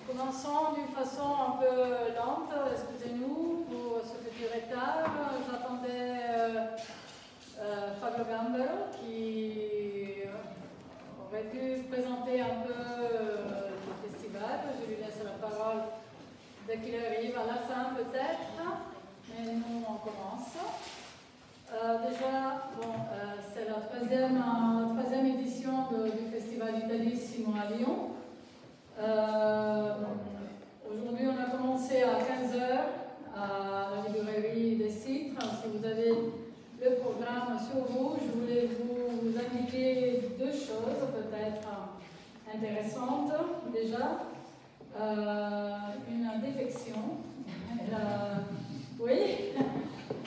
Commençons d'une façon un peu lente, excusez-nous pour ce petit retard. J'attendais Fabio Gambero qui aurait pu présenter un peu le festival. Je lui laisse la parole dès qu'il arrive, à la fin peut-être, mais nous on commence. Déjà, bon, c'est la troisième édition du Festival Italissimo à Lyon. Aujourd'hui, on a commencé à 15 h à la librairie des Citres. Si vous avez le programme sur vous, je voulais vous indiquer deux choses peut-être intéressantes. Déjà, une défection. Oui.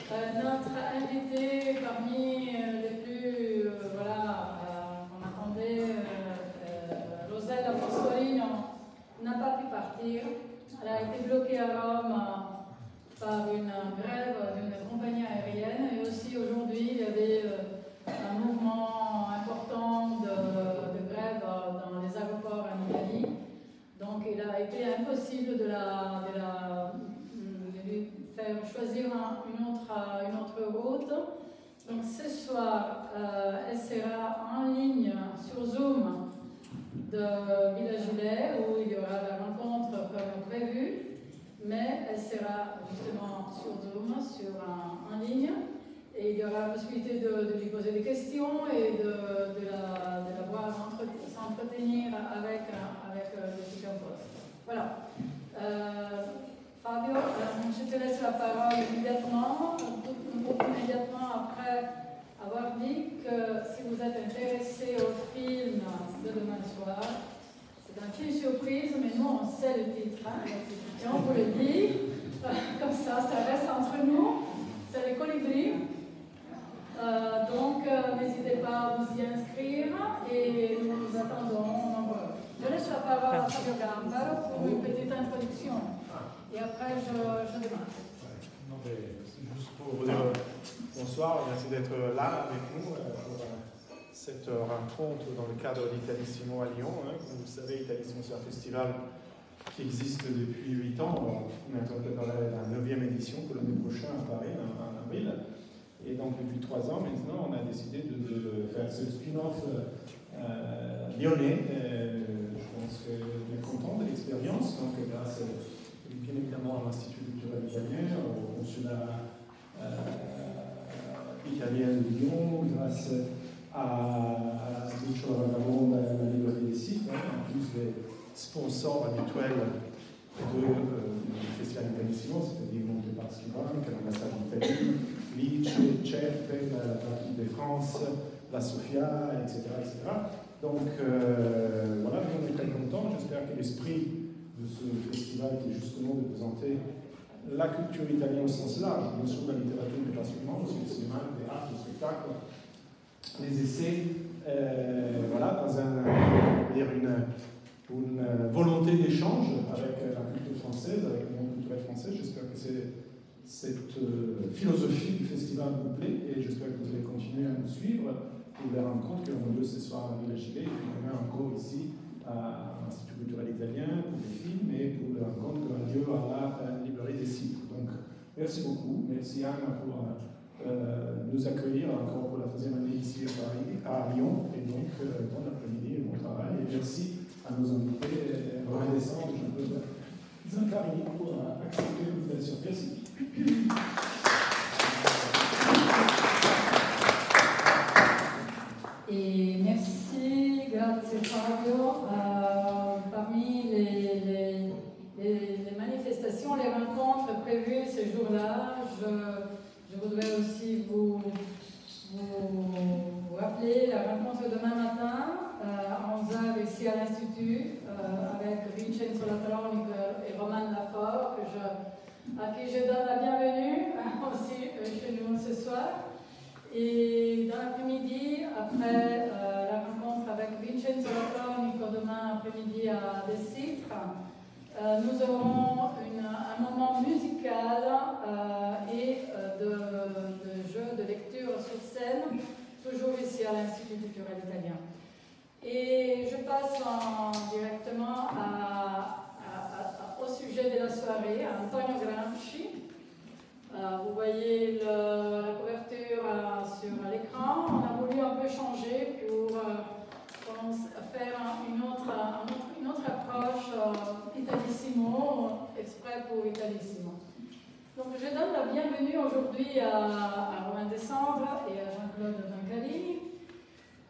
Notre invité parmi les plus, on attendait, Rosella Apostolino, n'a pas pu partir. Elle a été bloquée à Rome par une grève d'une compagnie aérienne. Et aussi aujourd'hui, il y avait un mouvement important de grève dans les aéroports en Italie. Donc il a été impossible de lui faire choisir une autre route. Donc ce soir, elle sera en ligne sur Zoom de Villa Giulia, où il y aura la rencontre comme prévu, mais elle sera justement sur Zoom, en ligne, et il y aura la possibilité de lui poser des questions et de la voir s'entretenir avec le Ticampos. Voilà. Fabio, je te laisse la parole immédiatement après avoir dit que si vous êtes intéressé au film de demain soir, c'est un film surprise, mais nous on sait le titre, et on vous le dit, comme ça reste entre nous, c'est les Colibris. Donc n'hésitez pas à vous y inscrire et nous vous attendons nombreux. Je laisse la parole à Fabio Gambero pour une petite introduction et après je démarre. Non, mais juste pour vous dire bonsoir, merci d'être là avec nous pour cette rencontre dans le cadre d'Italissimo à Lyon. Comme vous le savez, Italissimo, c'est un festival qui existe depuis 8 ans. On est en train de préparer la 9e édition pour l'année prochaine à Paris, en avril. Et donc depuis 3 ans maintenant, on a décidé de faire ce spin-off lyonnais. Je pense qu'on est content de l'expérience. Donc grâce bien évidemment à l'Institut culturel italien, au consulat italien de Lyon, grâce à Lucio Ragamonda et à la librairie des Citres, en plus des sponsors habituels du Festival Italissimo, c'est-à-dire Montepaschi Bank, l'ambassade d'Italie, Lice, CERPE, la partie de France, la Sofia, etc. Donc voilà, on est très contents. J'espère que l'esprit de ce festival qui est justement de présenter la culture italienne au sens large, bien sûr la littérature, mais pas seulement, aussi le cinéma, le théâtre, le spectacle, les essais, voilà, dans une volonté d'échange avec la culture française, avec le monde culturel français. J'espère que cette philosophie du festival vous plaît et j'espère que vous allez continuer à nous suivre pour les rencontres qui auront lieu ce soir à Villa Giulia et puis demain encore ici à l'Institut culturel italien pour les films et pour les rencontres qui auront lieu à la librairie des Citres. Donc merci beaucoup, merci Anne pour nous accueillir encore pour la 3e année ici à Paris, à Lyon, et donc bon après-midi et bon travail, et merci à nos invités reconnaissants de Jean-Claude Zaccarini pour accepter l'invitation. Merci. Et merci, grazie Fabio. Parmi les manifestations, les rencontres prévues ces jours-là, je voudrais aussi vous rappeler la rencontre demain matin à 11 h ici à l'Institut avec Vincenzo Latronico et Roman Lafort, à qui je donne la bienvenue aussi chez nous ce soir. Et dans l'après-midi, après la rencontre avec Vincenzo Latronico demain après-midi à des Citres, nous aurons un moment musical et de jeu de lecture sur scène, toujours ici à l'Institut culturel italien. Et je passe directement au sujet de la soirée, à Antonio Gramsci. Vous voyez la couverture sur l'écran. On a voulu un peu changer pour faire une autre approche Italissimo, exprès pour Italissimo. Donc je donne la bienvenue aujourd'hui à Romain Descendre et à Jean-Claude Vancalini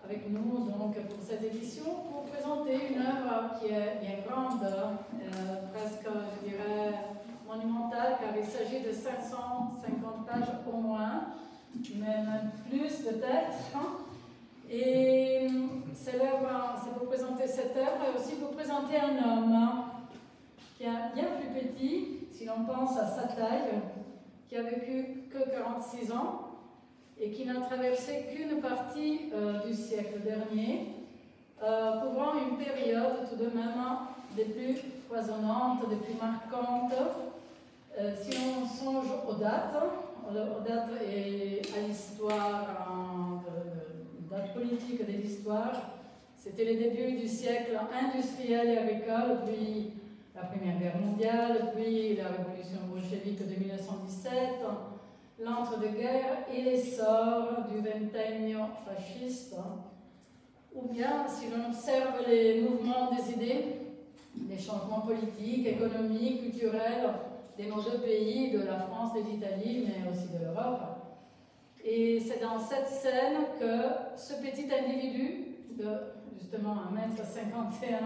avec nous donc, pour cette édition pour présenter une œuvre qui est bien grande, presque je dirais monumentale, car il s'agit de 550 pages au moins, mais même plus peut-être. Et c'est pour présenter cette œuvre et aussi pour présenter un homme qui est bien plus petit, si l'on pense à sa taille, qui a vécu que 46 ans et qui n'a traversé qu'une partie du siècle dernier, couvrant une période tout de même des plus foisonnantes, des plus marquantes. Si on songe aux dates et à l'histoire, date politique de l'histoire, c'était les débuts du siècle industriel et agricole, puis la Première Guerre mondiale, puis la révolution bolchevique de 1917, l'entre-deux-guerres et l'essor du vingennio fasciste. Ou bien, si l'on observe les mouvements des idées, les changements politiques, économiques, culturels de nos deux pays, de la France et de l'Italie, mais aussi de l'Europe. Et c'est dans cette scène que ce petit individu, de justement 1,51 m,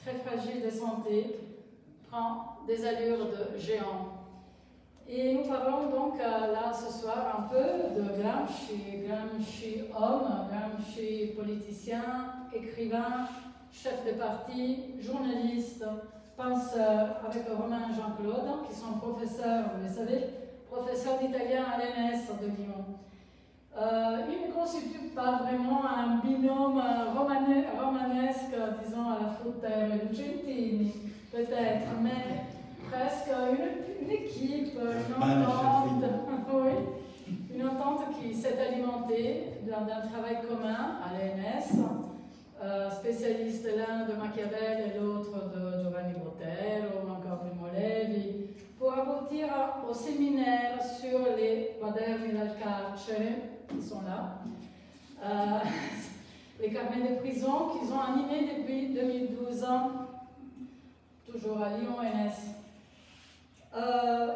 très fragile de santé, prend des allures de géant. Et nous parlons donc là ce soir un peu de Gramsci homme, Gramsci politicien, écrivain, chef de parti, journaliste, penseur, avec Romain et Jean-Claude, qui sont professeurs, vous le savez, professeurs d'italien à l'ENS de Lyon. Il ne constitue pas vraiment un binôme romanesque, disons à la Fruttero et Lucentini, peut-être, mais presque une équipe, une entente, oui, une entente qui s'est alimentée d'un travail commun à l'ENS, spécialiste l'un de Machiavel et l'autre de Giovanni Botero, ou encore Primo Levi, pour aboutir au séminaire sur les quaderni dal carcere, qui sont là, les carnets de prison qu'ils ont animés depuis 2012, toujours à Lyon ENS.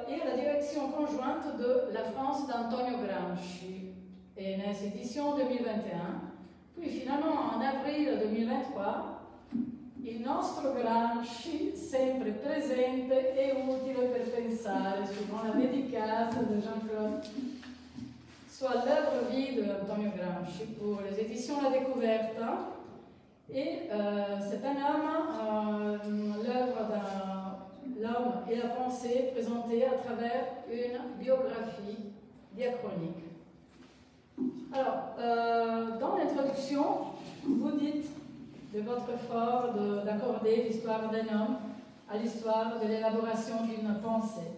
Et la direction conjointe de La France d'Antonio Gramsci, ENS édition 2021. Puis finalement, en avril 2023, il nostro Gramsci, sempre presente e utile per pensare, suivant la dédicace de Jean-Claude, soit l'œuvre vie de Antonio Gramsci pour les éditions La Découverte. Et c'est un homme, l'œuvre l'homme et la pensée présentée à travers une biographie diachronique. Alors, dans l'introduction, vous dites de votre effort d'accorder l'histoire d'un homme à l'histoire de l'élaboration d'une pensée.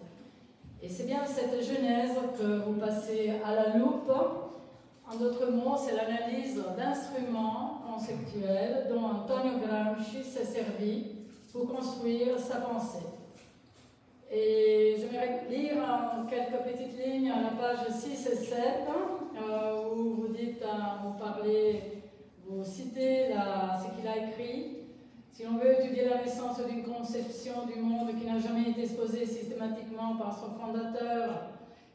Et c'est bien cette genèse que vous passez à la loupe. En d'autres mots, c'est l'analyse d'instruments conceptuels dont Antonio Gramsci s'est servi pour construire sa pensée. Et je vais lire quelques petites lignes à la page 6 et 7, où vous dites, vous citez ce qu'il a écrit. Si l'on veut étudier la naissance d'une conception du monde qui n'a jamais été exposée systématiquement par son fondateur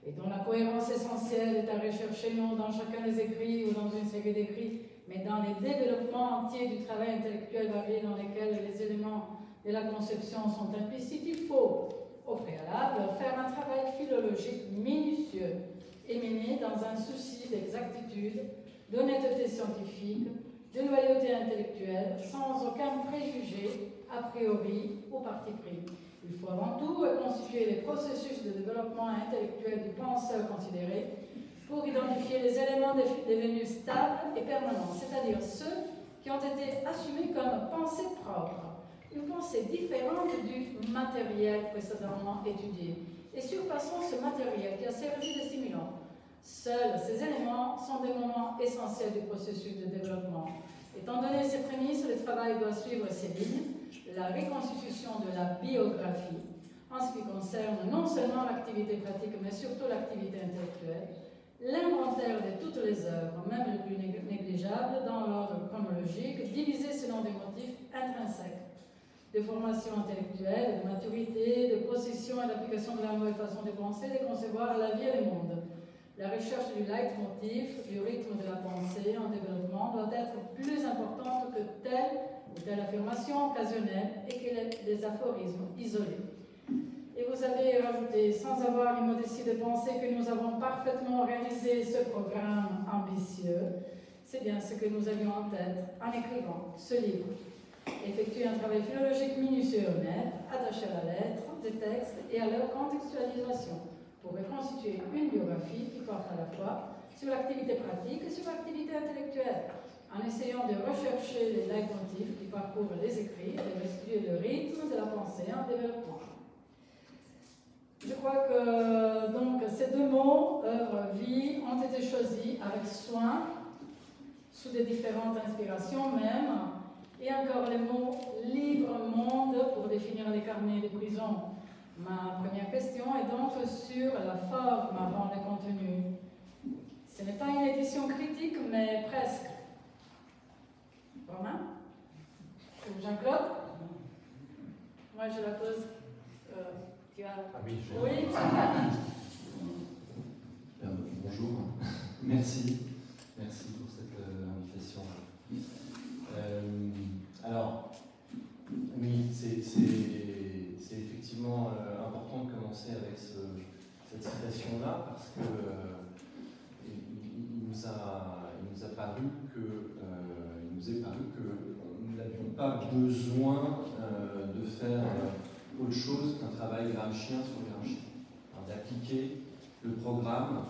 et dont la cohérence essentielle est à rechercher non dans chacun des écrits ou dans une série d'écrits, mais dans les développements entiers du travail intellectuel varié dans lesquels les éléments de la conception sont implicites, il faut, au préalable, faire un travail philologique minutieux et mené dans un souci d'exactitude, d'honnêteté scientifique, de loyauté intellectuelle, sans aucun préjugé, a priori ou parti pris. Il faut avant tout reconstituer les processus de développement intellectuel du penseur considéré pour identifier les éléments devenus stables et permanents, c'est-à-dire ceux qui ont été assumés comme pensée propre, une pensée différente du matériel précédemment étudié, et surpassant ce matériel qui a servi de stimulant. Seuls ces éléments sont des moments essentiels du processus de développement. Étant donné ces prémices, le travail doit suivre ces lignes, la reconstitution de la biographie, en ce qui concerne non seulement l'activité pratique, mais surtout l'activité intellectuelle, l'inventaire de toutes les œuvres, même les plus négligeables, dans l'ordre chronologique, divisées selon des motifs intrinsèques, de formation intellectuelle, de maturité, de possession et d'application de la nouvelle façon de penser, de concevoir la vie et le monde. La recherche du leitmotiv, du rythme de la pensée en développement, doit être plus importante que telle ou telle affirmation occasionnelle et que des aphorismes isolés. Et vous avez rajouté, sans avoir l'immodestie de penser que nous avons parfaitement réalisé ce programme ambitieux, c'est bien ce que nous avions en tête en écrivant ce livre. Effectuer un travail philologique minutieux et honnête, attaché à la lettre, des textes et à leur contextualisation, pour reconstituer une biographie qui porte à la fois sur l'activité pratique et sur l'activité intellectuelle, en essayant de rechercher les leitmotifs qui parcourent les écrits et de restituer le rythme de la pensée en développement. Je crois que donc, ces deux mots, œuvre, vie, ont été choisis avec soin, sous des différentes inspirations même, et encore les mots livre, monde pour définir les carnets de prison. Ma première question est donc sur la forme avant le contenu. Ce n'est pas une édition critique, mais presque. Romain? Ou Jean-Claude? Moi, je la pose. Tu as... Ah oui, je... Oui. Bonjour, merci pour cette invitation. Alors, oui, c'est effectivement important de commencer avec cette citation-là parce que il nous est paru que nous n'avions pas besoin de faire autre chose qu'un travail gramscien sur Gramsci, d'appliquer le programme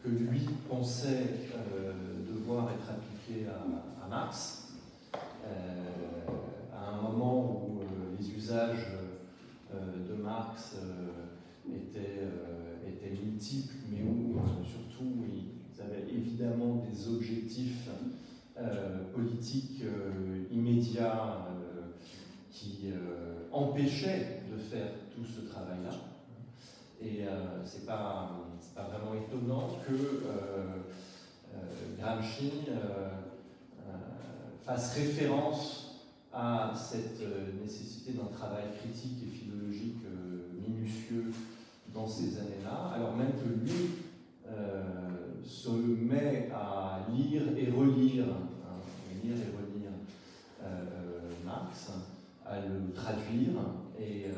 que lui pensait devoir être appliqué à Marx, à un moment où les usages de Marx étaient multiples, mais où surtout ils avaient évidemment des objectifs politiques immédiats qui empêchaient de faire tout ce travail-là. Et c'est pas vraiment étonnant que Gramsci fasse référence à cette nécessité d'un travail critique et philologique minutieux dans ces années-là, alors même que lui se met à lire et relire Marx, à le traduire et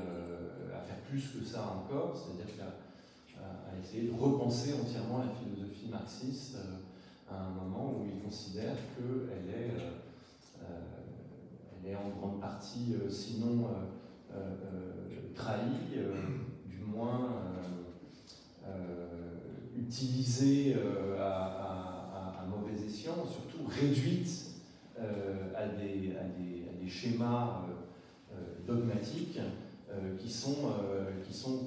à faire plus que ça encore, c'est-à-dire à essayer de repenser entièrement la philosophie marxiste à un moment où il considère qu'elle est en grande partie, sinon trahie, du moins utilisée à mauvais escient, surtout réduite à des schémas dogmatiques qui sont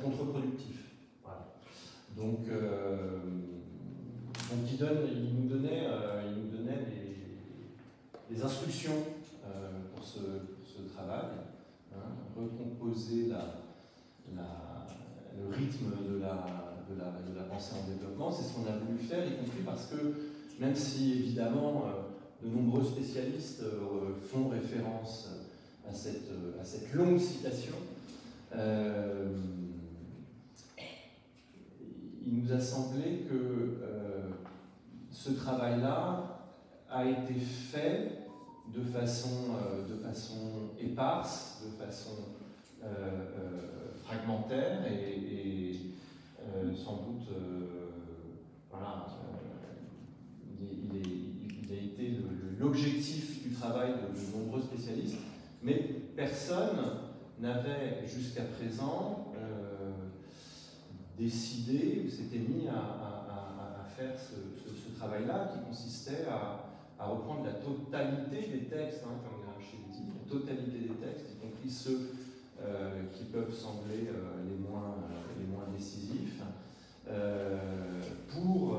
contre-productifs. Voilà. Donc il nous donnait des instructions pour ce travail, recomposer le rythme de la pensée en développement. C'est ce qu'on a voulu faire, y compris parce que, même si évidemment de nombreux spécialistes font référence à cette longue citation, il nous a semblé que ce travail-là a été fait de façon éparse, de façon fragmentaire et sans doute, voilà, il a été l'objectif du travail de nombreux spécialistes, mais personne n'avait jusqu'à présent décidé ou s'était mis à faire ce travail-là qui consistait à reprendre la totalité des textes, comme Gramsci le dit, la totalité des textes, y compris ceux qui peuvent sembler les moins décisifs, pour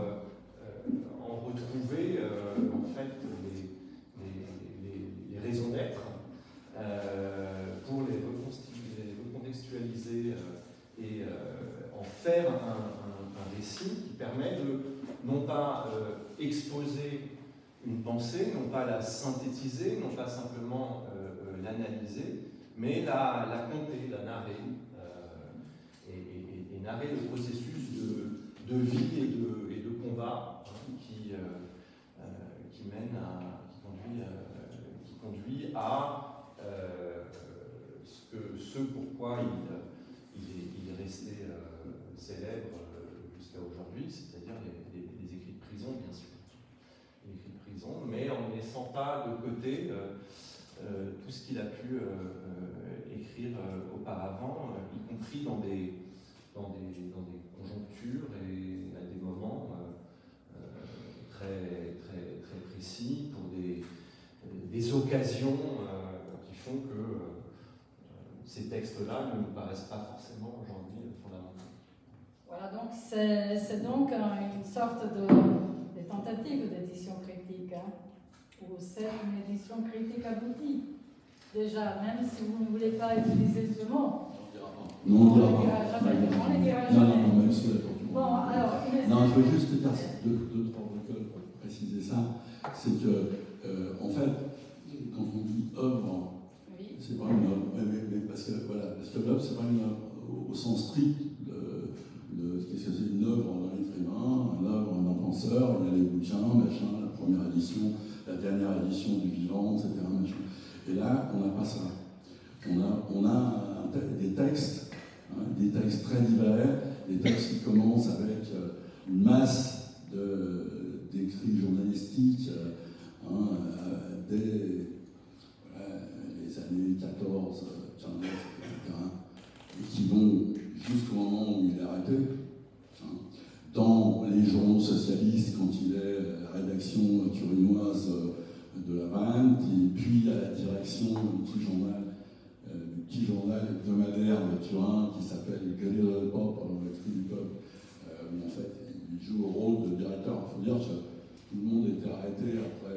en retrouver en fait les pensée, non pas la synthétiser, non pas simplement l'analyser, mais la compter, la narrer, et narrer le processus de vie et de combat qui conduit à ce pourquoi il est resté célèbre jusqu'à aujourd'hui, c'est-à-dire les écrits de prison, bien sûr. Les écrits de prison, mais en ne laissant pas de côté tout ce qu'il a pu écrire auparavant, y compris dans des conjonctures et à des moments très précis, pour des occasions qui font que ces textes-là ne nous paraissent pas forcément aujourd'hui fondamentaux. Voilà, donc c'est donc une sorte de tentative d'édition critique, ou c'est une édition critique aboutie. Déjà, même si vous ne voulez pas utiliser ce mot, non, on ne le dira jamais. On ne dira jamais. Non, même si bon, alors, non, je veux juste dire deux, trois bricoles pour préciser ça. C'est que, en fait, quand on dit œuvre, oui. C'est pas une œuvre, mais parce que l'œuvre, c'est pas une œuvre au sens strict de qu'est-ce que c'est une œuvre d'un écrivain, une œuvre d'un penseur, il y a les bouquins, machin, la première édition, la dernière édition du vivant, etc. Machin. Et là, on n'a pas ça. On a des textes très divers, des textes qui commencent avec une masse d'écrits journalistiques dès les années 14, 15, etc., et qui vont jusqu'au moment où il est arrêté. Dans les journaux socialistes, quand il est à la rédaction turinoise de la Vanne, et puis à la direction du petit journal hebdomadaire de Turin qui s'appelle le Guerriero del Popolo, le cri du peuple, où en fait il joue le rôle de directeur. Il faut dire que tout le monde était arrêté après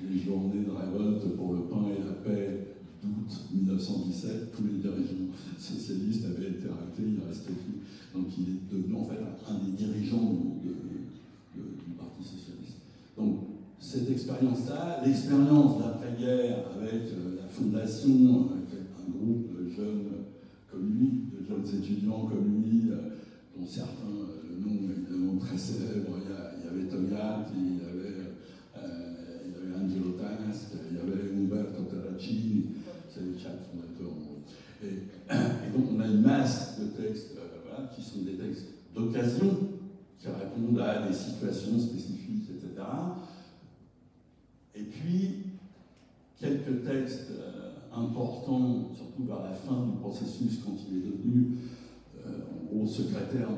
les journées de révolte pour le pain et la paix d'août 1917. Tous les dirigeants socialistes avaient été arrêtés, il restait plus. Donc il est devenu en fait un des dirigeants du Parti socialiste. Donc cette expérience-là, l'expérience d'après-guerre avec la fondation, avec un groupe de jeunes comme lui, de jeunes étudiants comme lui, dont certains, le nom évidemment très célèbre, il y avait Togliatti, il y avait Angelo Tasca, il y avait Umberto Terracini, c'est les quatre fondateurs. Et donc on a une masse de textes qui sont des textes d'occasion, qui répondent à des situations spécifiques, etc. Et puis, quelques textes importants, surtout vers la fin du processus, quand il est devenu, en gros, secrétaire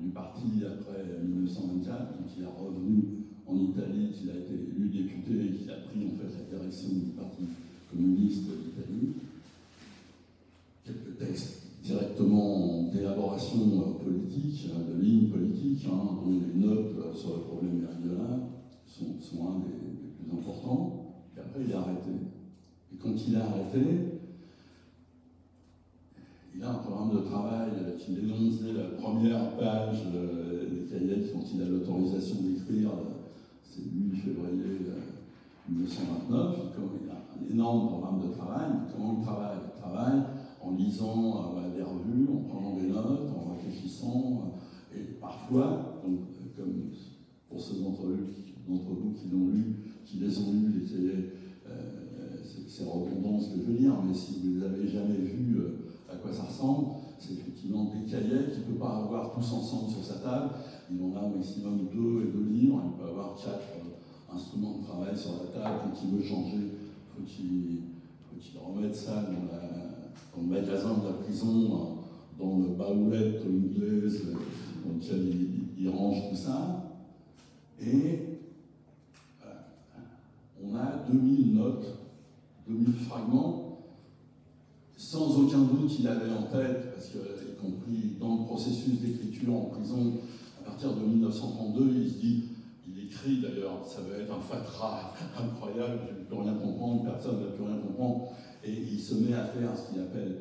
du parti après 1924, quand il est revenu en Italie, qu'il a été élu député et qu'il a pris en fait la direction du Parti communiste d'Italie. Quelques textes directement d'élaboration politique, de ligne politique, dont les notes sur le problème méridional sont un des plus importants. Et après, il est arrêté. Et quand il est arrêté, il a un programme de travail qui énonce dès la première page des cahiers dont il a l'autorisation d'écrire, c'est 8 février 1929. Il a un énorme programme de travail. Comment il travaille? Il travaille en lisant des revues, en prenant des notes, en réfléchissant, et parfois, donc, comme pour ceux d'entre vous qui l'ont lu, qui les ont lus, les cahiers, c'est redondant ce que je veux dire, mais si vous ne les avez jamais vus, à quoi ça ressemble, c'est effectivement des cahiers qu'il ne peut pas avoir tous ensemble sur sa table. Il en a au maximum 2 et 2 livres, il peut avoir 4 instruments de travail sur la table. Quand il veut changer, faut qu'il remette ça dans le magasin de la prison, dans le baoulette anglaise dans lequel il range tout ça. Et on a 2000 notes, 2000 fragments. Sans aucun doute, il avait en tête, parce que, y compris dans le processus d'écriture en prison, à partir de 1932, il se dit, il écrit d'ailleurs, ça va être un fatras incroyable, je ne peux rien comprendre, personne ne va plus rien comprendre. Et il se met à faire ce qu'il appelle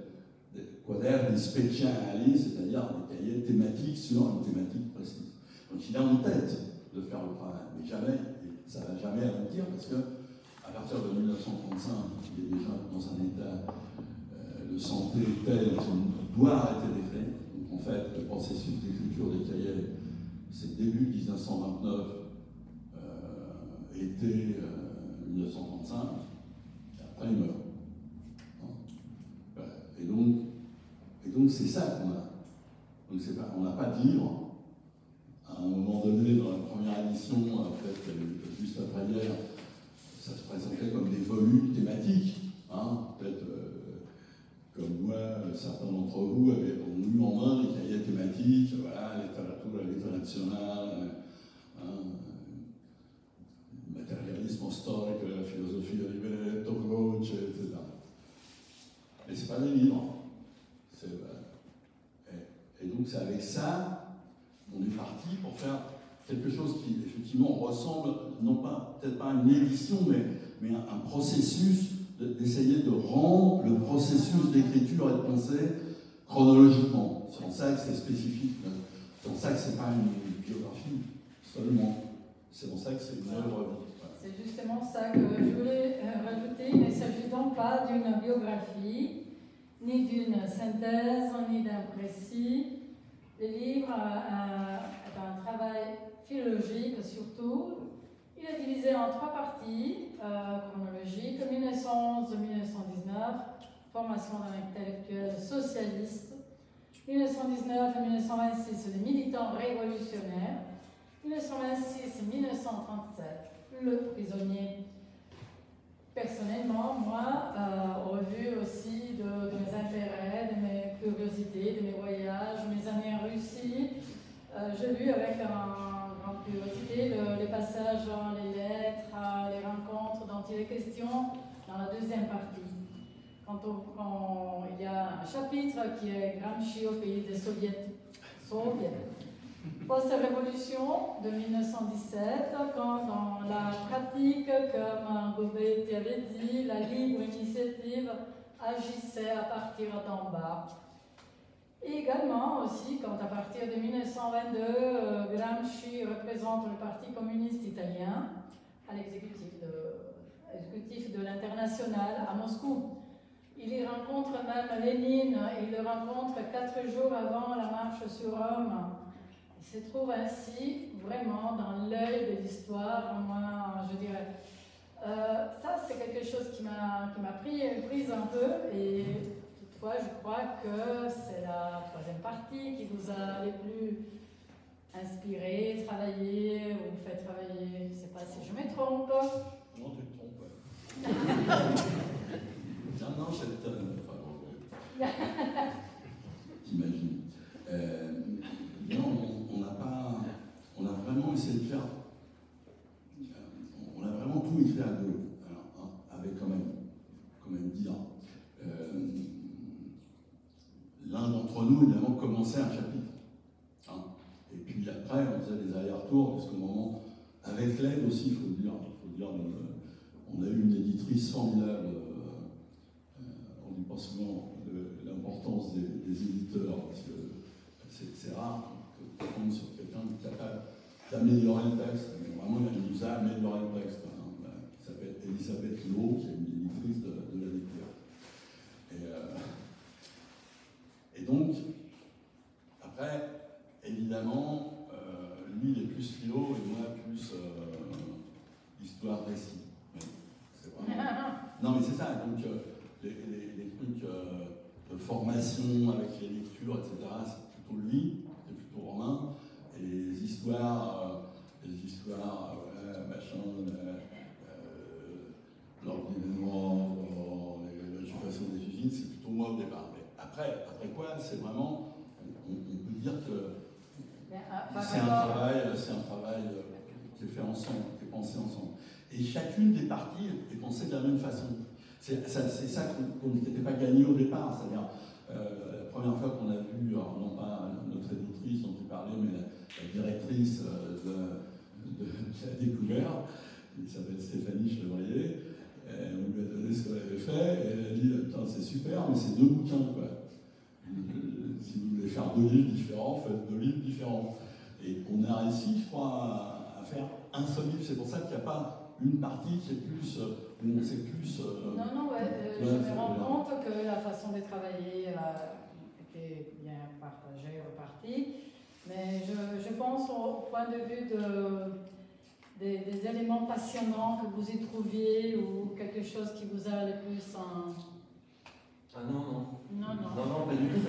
des quaderni speciali, c'est-à-dire des cahiers thématiques sur une thématique précise. Donc il a en tête de faire le travail, mais jamais il ça ne va jamais aboutir parce que à partir de 1935, il est déjà dans un état de santé tel qu'il doit arrêter d'écrire. Donc en fait, le processus d'écriture des cahiers, c'est début 1929, été 1935, et après il meurt. Voilà. Et donc c'est ça qu'on a. Donc on n'a pas de livre. À un moment donné, dans la première édition, en fait, juste après-hier, ça se présentait comme des volumes thématiques. Hein. Peut-être, comme moi, certains d'entre vous ont eu en main des cahiers thématiques, voilà, l'État national, le matérialisme historique, la philosophie de Libetto, Croce, etc. Mais ce n'est pas des livres. Et donc c'est avec ça on est parti pour faire quelque chose qui effectivement ressemble, non pas, peut-être pas à une édition, mais un processus, d'essayer de rendre le processus d'écriture et de pensée chronologiquement. C'est pour ça que c'est spécifique, c'est pour ça que c'est pas une biographie seulement, c'est pour ça que c'est une œuvre. C'est justement ça que je voulais rajouter. Il ne s'agit donc pas d'une biographie, ni d'une synthèse, ni d'un précis. Le livre est un travail philologique surtout. Il est divisé en 3 parties chronologiques, 1911-1919, formation d'un intellectuel socialiste, 1919 et 1926, les militants révolutionnaires, 1926-1937, le prisonnier. Personnellement, moi, au vu aussi de mes intérêts, de mes curiosités, de mes voyages, mes années en Russie, j'ai lu avec grande curiosité les passages, les lettres, les rencontres dont il est question dans la deuxième partie. Quand il y a un chapitre qui est Gramsci au pays des soviets. Post-révolution de 1917, quand dans la pratique, comme Gobet avait dit, la libre initiative agissait à partir d'en bas. Et également aussi quand à partir de 1922, Gramsci représente le Parti communiste italien à l'exécutif de l'Internationale à Moscou. Il y rencontre même Lénine, il le rencontre 4 jours avant la marche sur Rome. Il se trouve ainsi vraiment dans l'œil de l'histoire, moi je dirais. Ça c'est quelque chose qui m'a prise un peu, et toutefois je crois que c'est la 3e partie qui vous a les plus inspiré, travaillé, ou fait travailler, je ne sais pas si je me trompe. Non, tu te trompes, ouais. Non, t'imagines. On a vraiment essayé de faire. On a vraiment tout écrit à deux. Alors, avec quand même dire. L'un d'entre nous, évidemment, commençait un chapitre. Hein. Et puis après, on faisait des allers-retours, parce qu'au moment, avec l'aide aussi, il faut dire, on a eu une éditrice formidable. On y pense souvent de l'importance des éditeurs, parce que c'est rare qu'on tombe sur quelqu'un qui est capable d'améliorer le texte. Mais vraiment, il nous a amélioré le texte. Hein, qui s'appelle Elisabeth Lowe, qui est une éditrice de la découverte. Et donc, après, évidemment, lui, il est plus philo et moi, plus histoire-récit. C'est vraiment... Non, mais c'est ça. Donc, les trucs de formation avec les lectures, etc., c'est plutôt lui, c'est plutôt Romain. Et les histoires machin, l'ordre d'événements, l'occupation des usines, c'est plutôt moi au départ. Mais après quoi, c'est vraiment, on peut dire que c'est un travail qui est fait ensemble, qui est pensé ensemble. Et chacune des parties est pensée de la même façon. C'est ça qu'on n'était pas gagné au départ. C'est-à-dire, la première fois qu'on a vu, alors non pas notre éditrice dont tu parlais, mais la directrice de la découverte, qui s'appelle Stéphanie Chevrier, on lui a donné ce qu'on avait fait, et elle a dit « c'est super, mais c'est 2 bouquins, quoi. Si vous voulez faire 2 livres différents, faites 2 livres différents. » Et on a réussi, je crois, à faire un seul livre. C'est pour ça qu'il n'y a pas une partie qui est plus... c'est plus... Non, je me rends compte que la façon de travailler était bien partagée, repartie, mais je pense au point de vue des éléments passionnants que vous y trouviez ou quelque chose qui vous a le plus en... Ah non. Non, Pas du tout,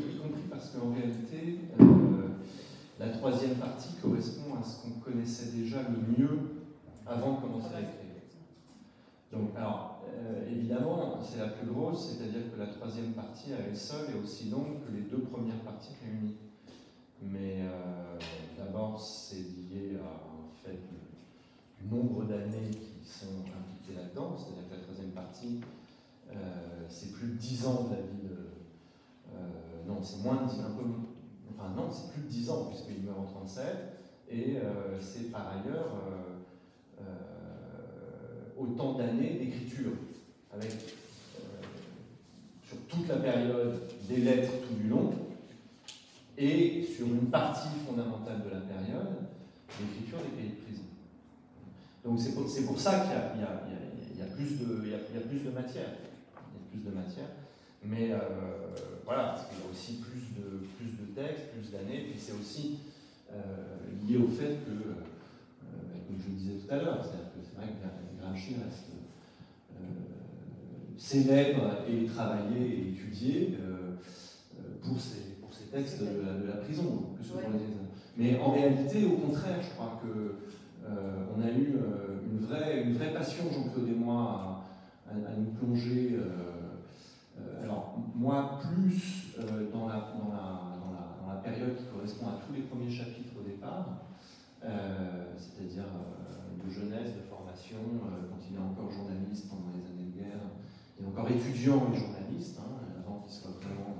y compris parce qu'en réalité, la troisième partie correspond à ce qu'on connaissait déjà le mieux avant de commencer à écrire. Donc, alors, évidemment, c'est la plus grosse, c'est-à-dire que la troisième partie à elle seule est aussi longue que les deux premières parties réunies. Mais d'abord, c'est lié à fait du nombre d'années qui sont impliquées là-dedans, c'est-à-dire que la troisième partie, c'est plus de 10 ans de la vie de... non, c'est moins de 10 ans, enfin non, c'est plus de 10 ans, puisqu'il meurt en 37, et c'est par ailleurs autant d'années d'écriture, avec sur toute la période des lettres tout du long, et sur une partie fondamentale de la période, l'écriture des cahiers de prison. Donc c'est pour ça qu'il y a plus de matière. Mais voilà, parce qu'il y a aussi plus de textes, plus d'années, puis c'est aussi lié au fait que, comme je le disais tout à l'heure, c'est-à-dire que c'est vrai que Gramsci reste célèbre et travaillé et étudié pour ses textes de la prison, plus que pour les examens. Mais en réalité, au contraire, je crois que on a eu une vraie passion, Jean-Claude et moi, à nous plonger. Alors, moi, plus dans la période qui correspond à tous les premiers chapitres au départ, c'est-à-dire de jeunesse, de formation, quand il est encore journaliste pendant les années de guerre, il est encore étudiant et journaliste, avant qu'il soit vraiment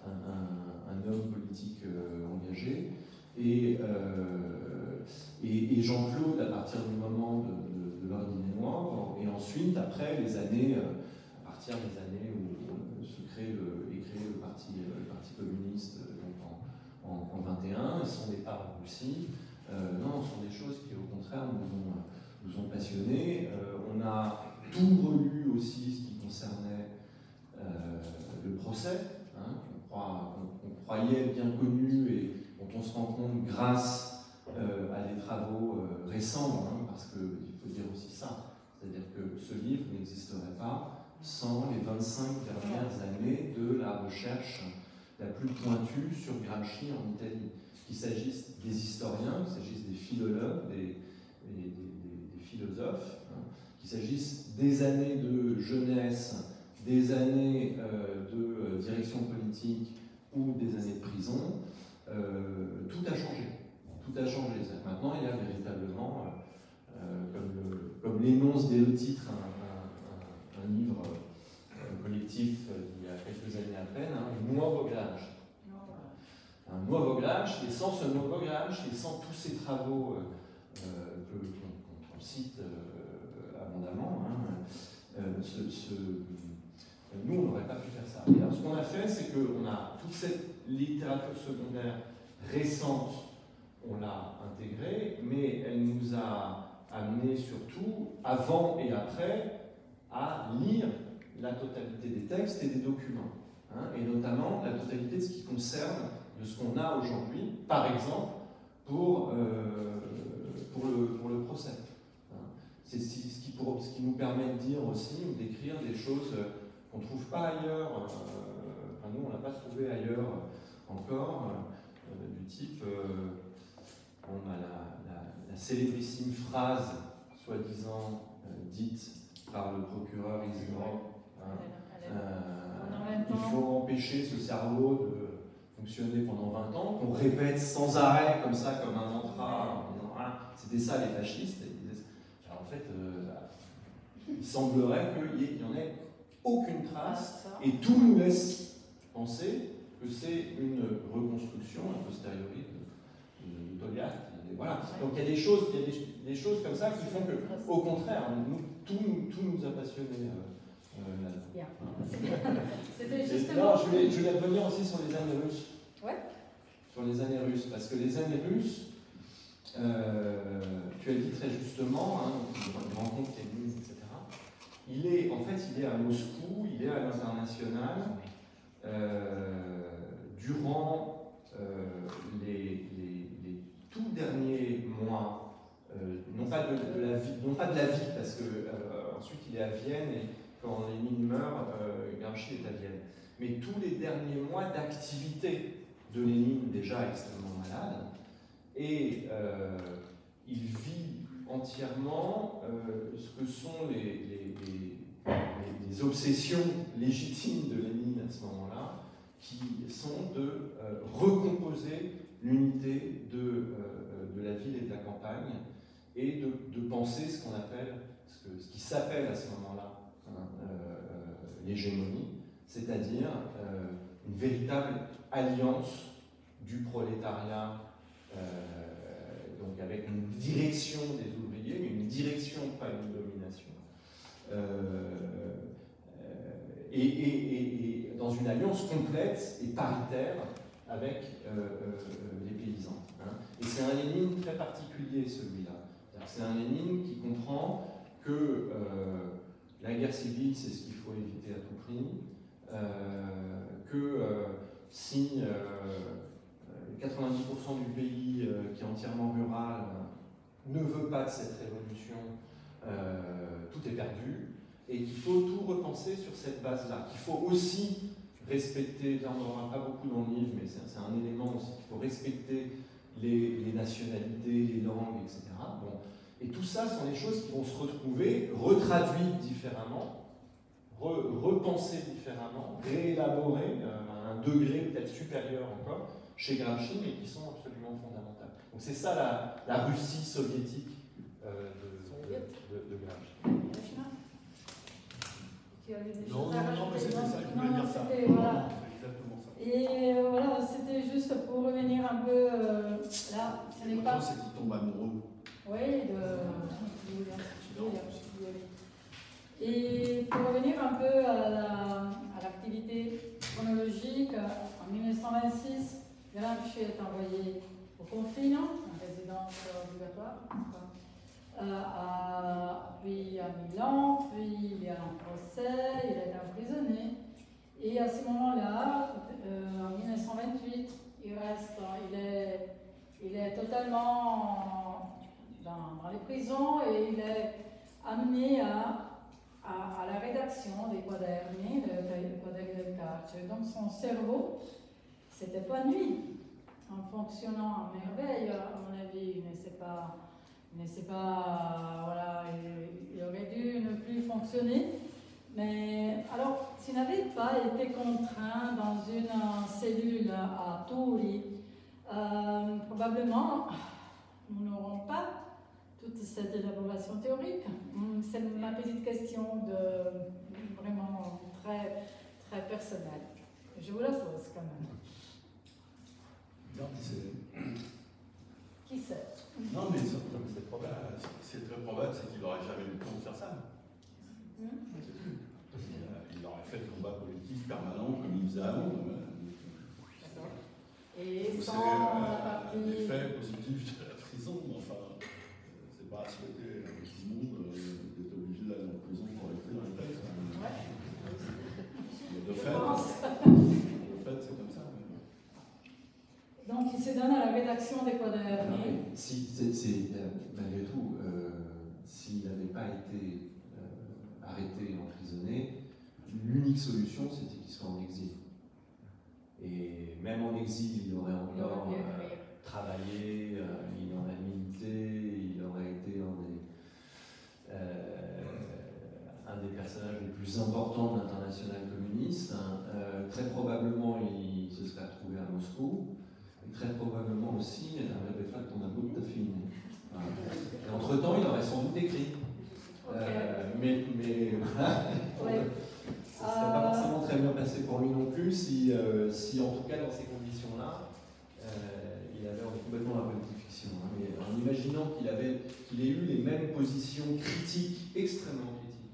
un homme politique engagé. Et Jean-Claude, à partir du moment de l'Ordine et moi, et ensuite, après, les années, à partir des années où se crée le parti communiste en 21, et son départ en Russie, non, ce sont des choses qui, au contraire, nous ont passionnés. On a tout relu aussi ce qui concernait le procès, qu'on croyait bien connu et dont on se rend compte grâce à des travaux récents, parce qu'il faut dire aussi ça, c'est-à-dire que ce livre n'existerait pas sans les 25 dernières années de la recherche la plus pointue sur Gramsci en Italie. Qu'il s'agisse des historiens, qu'il s'agisse des philologues, des philosophes, qu'il s'agisse des années de jeunesse, des années de direction politique ou des années de prison, tout a changé. Tout a changé. Maintenant, il y a véritablement, comme l'énonce dès le titre, un livre collectif il y a quelques années à peine, un nouveau Gramsci. Un nouveau Gramsci, et sans ce nouveau Gramsci, et sans tous ces travaux qu'on cite abondamment, nous, on n'aurait pas pu faire ça. Et alors, ce qu'on a fait, c'est qu'on a toute cette littérature secondaire récente, on l'a intégrée, mais elle nous a amené surtout, avant et après, à lire la totalité des textes et des documents, et notamment la totalité de ce qui concerne de ce qu'on a aujourd'hui, par exemple, pour le procès. C'est ce qui nous permet de dire aussi, ou d'écrire des choses qu'on ne trouve pas ailleurs, nous on ne l'a pas trouvé ailleurs encore, du type, on a la célébrissime phrase, soi-disant dite par le procureur Isidore, il faut empêcher ce cerveau de fonctionner pendant 20 ans, qu'on répète sans arrêt, comme ça, comme un mantra, en disant c'était ça les fascistes. Alors en fait, il semblerait qu'il n'y en ait aucune trace, et tout nous laisse penser que c'est une reconstruction a posteriori de Toliat. Voilà. Donc il y a des choses comme ça qui font que, au contraire, tout nous a passionnés. C'était justement... Non, je voulais revenir aussi sur les années russes. Ouais. Sur les années russes, parce que les années russes, tu as dit très justement, hein, il rencontre Lénine, etc. Il est à Moscou, il est à l'international durant les tout derniers mois, non pas de la vie, parce que ensuite il est à Vienne et quand Lénine meurt, Gramsci est à Vienne. Mais tous les derniers mois d'activité de Lénine, déjà extrêmement malade, et il vit entièrement ce que sont les obsessions légitimes de Lénine à ce moment-là, qui sont de recomposer l'unité de la ville et de la campagne, et de penser ce qu'on appelle, ce qui s'appelle à ce moment-là l'hégémonie, c'est-à-dire une véritable alliance du prolétariat, donc avec une direction des ouvriers, mais une direction, pas une domination, et dans une alliance complète et paritaire avec les paysans. Hein. Et c'est un Lénine très particulier, celui-là. C'est un Lénine qui comprend que la guerre civile, c'est ce qu'il faut éviter à tout prix, que si 90% du pays qui est entièrement rural ne veut pas de cette révolution, tout est perdu, et qu'il faut tout repenser sur cette base-là, qu'il faut aussi respecter, on n'en aura pas beaucoup dans le livre, mais c'est un élément aussi, qu'il faut respecter les nationalités, les langues, etc. Bon. Et tout ça sont des choses qui vont se retrouver, retraduites différemment, repensées différemment, réélaborées à un degré peut-être supérieur encore chez Gramsci, mais qui sont absolument fondamentales. Donc c'est ça la Russie soviétique de Gramsci. Non, mais c'était ça, je voulais dire ça. Voilà. C'est exactement ça. Et voilà, c'était juste pour revenir un peu là, ce n'est pas. C'est qu'il tombe amoureux. Oui, et pour revenir un peu à l'activité chronologique, en 1926, Gramsci est envoyé au confine, en résidence obligatoire, puis à Milan, puis il est en procès, il est emprisonné. Et à ce moment-là, en 1928, il est totalement dans les prisons et il est amené à la rédaction des quaderni, le quaderni del carcere. Donc son cerveau s'est épanoui en fonctionnant à merveille, à mon avis, mais c'est pas voilà, il aurait dû ne plus fonctionner. Mais alors, s'il n'avait pas été contraint dans une cellule à Turi, probablement nous n'aurons pas toute cette élaboration théorique. C'est ma petite question vraiment très, très personnelle. Je vous la pose quand même. Non, Qui sait? non, mais c'est probable. C'est très probable, c'est qu'il n'aurait jamais eu le temps de faire ça. C'est tout. Il aurait fait le combat politique permanent comme il faisait avant. Et Vous sans savez, la partie... l'effet positif de la prison, enfin, c'est pas à souhaiter à tout le monde d'être obligé d'aller en prison pour écrire un texte. Ouais. De fait, c'est comme ça. Donc il se donne à la rédaction des quaderni. Malgré tout, s'il n'avait pas été arrêté et emprisonné, l'unique solution c'était qu'il soit en exil. Et même en exil, il aurait encore travaillé, il aurait milité, il aurait été un des personnages les plus importants de l'internationale communiste. Très probablement, il se serait retrouvé à Moscou. Et très probablement aussi, il aurait fait ton amour de film. Et entre-temps, il aurait sans doute écrit. Mais Ouais. ça ne serait pas forcément très bien passé pour lui non plus si en tout cas dans ces conditions-là, il avait complètement la politique fiction. Hein. Mais en imaginant qu'il ait eu les mêmes positions critiques, extrêmement critiques,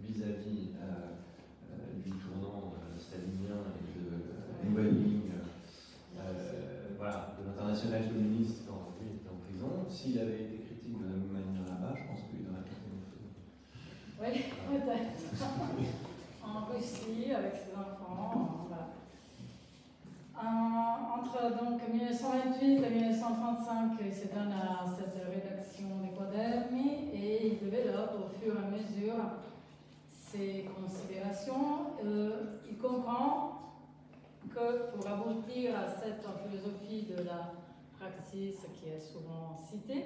vis-à-vis du tournant stalinien et de nouvelle ligne de l'internationale communiste quand lui était en prison, si avec ses enfants. Voilà. Entre donc 1928 et 1935, il se donne à cette rédaction des quaderni et il développe au fur et à mesure ses considérations. Il comprend que pour aboutir à cette philosophie de la praxis qui est souvent citée,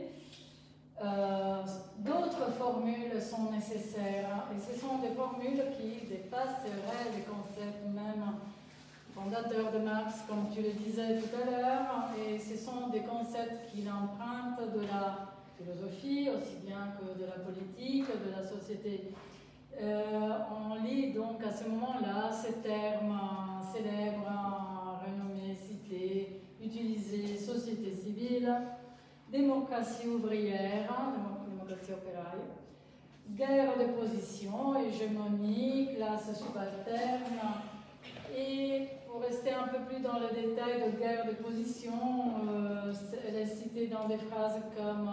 d'autres formules sont nécessaires et ce sont des formules qui dépasseraient les concepts même fondateurs de Marx, comme tu le disais tout à l'heure, et ce sont des concepts qui empruntent de la philosophie aussi bien que de la politique, de la société. On lit donc à ce moment-là ces termes célèbres, renommés, cités, utilisés, société civile, démocratie ouvrière, démocratie opéraille, guerre de position, hégémonie, classe subalterne. Et pour rester un peu plus dans le détail de guerre de position, elle est citée dans des phrases comme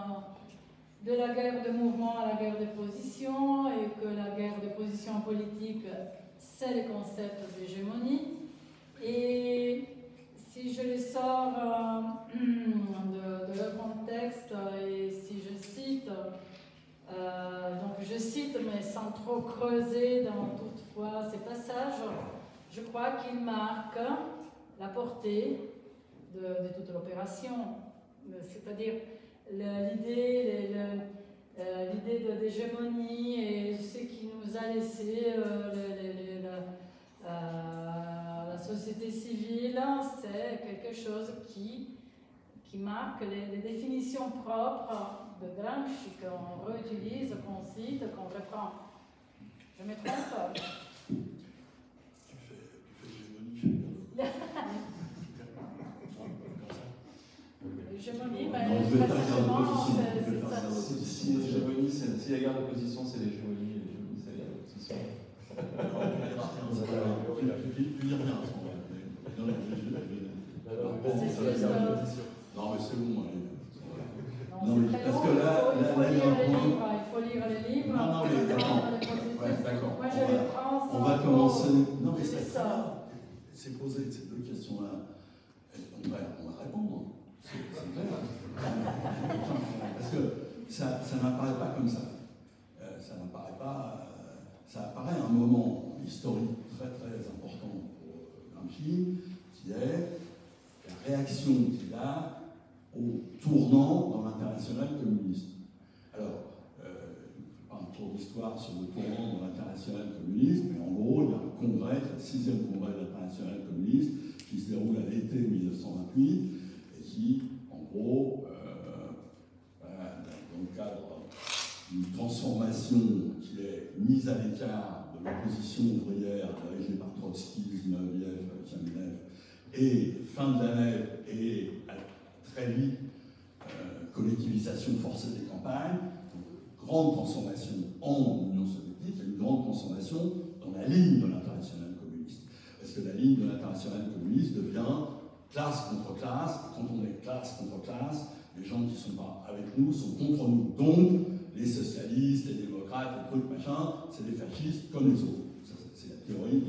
de la guerre de mouvement à la guerre de position, et que la guerre de position politique, c'est le concept d'hégémonie. Et si je les sors de leur contexte et si je cite, donc je cite mais sans trop creuser dans toutefois ces passages, je crois qu'ils marquent la portée de toute l'opération, c'est-à-dire l'idée d'hégémonie et ce qui nous a laissé la société civile, c'est quelque chose qui marque les définitions propres de Gramsci qu'on réutilise, qu'on cite, qu'on reprend. Je me trompe? Tu fais hégémonie, L'hégémonie, mais précisément, c'est ça. Si l'hégémonie, si la guerre de position, c'est l'hégémonie, et l'hégémonie, c'est la guerre de position. Tu dis rien à ce moment-là. Non, mais c'est bon. Non, mais parce que là, il faut lire les livres. Non, mais d'accord. Moi, je les prends sans. On va commencer. Non, mais c'est ça. C'est poser ces deux questions-là. On va répondre. C'est clair. Parce que ça n'apparaît pas comme ça. Ça n'apparaît pas. Ça apparaît à un moment historique très très important pour Gramsci, qui est la réaction qu'il a au tournant dans l'international communiste. Alors, je ne fais pas un tour d'histoire sur le tournant dans l'international communiste, mais en gros, il y a un congrès, le 6e congrès de l'international communiste, qui se déroule à l'été 1928, et qui, en gros, dans le cadre d'une transformation qui est mise à l'écart de l'opposition ouvrière dirigée par Trotsky, Zinoviev, Kamenev, et fin de l'année, et très vite, collectivisation forcée des campagnes, donc, grande transformation en Union soviétique, et une grande transformation dans la ligne de l'international communiste. Parce que la ligne de l'international communiste devient classe contre classe, et quand on est classe contre classe, les gens qui ne sont pas avec nous sont contre nous. Donc, les socialistes, les démocrates, les trucs, machin, c'est des fascistes comme les autres. C'est la théorie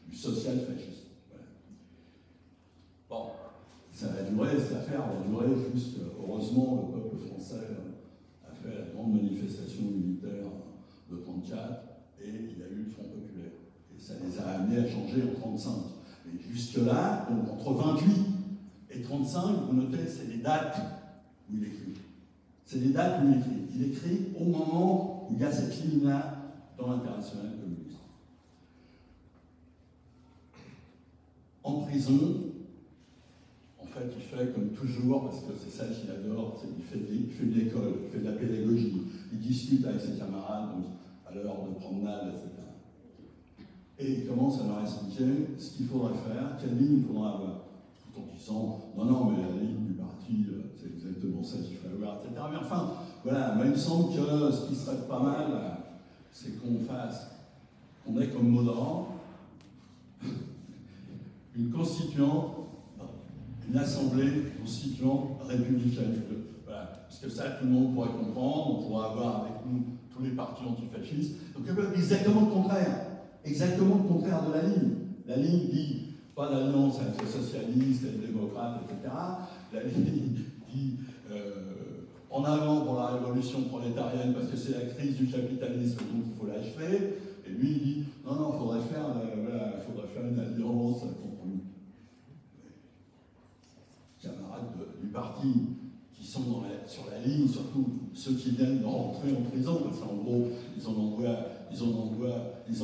du social-fascisme. Voilà. Bon, ça va durer, cette affaire va durer jusqu'à, heureusement, le peuple français a fait la grande manifestation militaire de 1934 et il y a eu le Front populaire. Et ça les a amenés à changer en 1935. Mais jusque-là, donc entre 28 et 1935, vous notez, c'est les dates où il écrit. C'est les dates où il écrit. Il écrit au moment où il y a cette ligne-là dans l'international communiste. En prison, en fait, il fait comme toujours, parce que c'est ça qu'il adore, c'est qu'il fait de l'école, il fait de la pédagogie, il discute avec ses camarades à l'heure de promenade, etc. Et il commence à leur expliquer ce qu'il faudrait faire, quelle ligne il faudra avoir. Tout en disant, non, mais la ligne du parti, c'est exactement ça qu'il faut avoir, etc. Mais enfin, voilà, mais il me semble que ce qui serait pas mal, c'est qu'on ait comme modérant une constituante, une assemblée constituante républicaine. Voilà. Parce que ça, tout le monde pourrait comprendre, on pourrait avoir avec nous tous les partis antifascistes. Donc exactement le contraire. exactement le contraire de la ligne. La ligne dit pas d'alliance avec les socialistes, les démocrates, etc. La ligne dit en avant pour la révolution prolétarienne parce que c'est la crise du capitalisme, donc il faut l'achever. Et lui, il dit non, non, il faudrait faire une alliance contre nous. Les camarades du parti qui sont sur la ligne, surtout ceux qui viennent de rentrer en prison, parce qu'en gros, ils en envoient, ils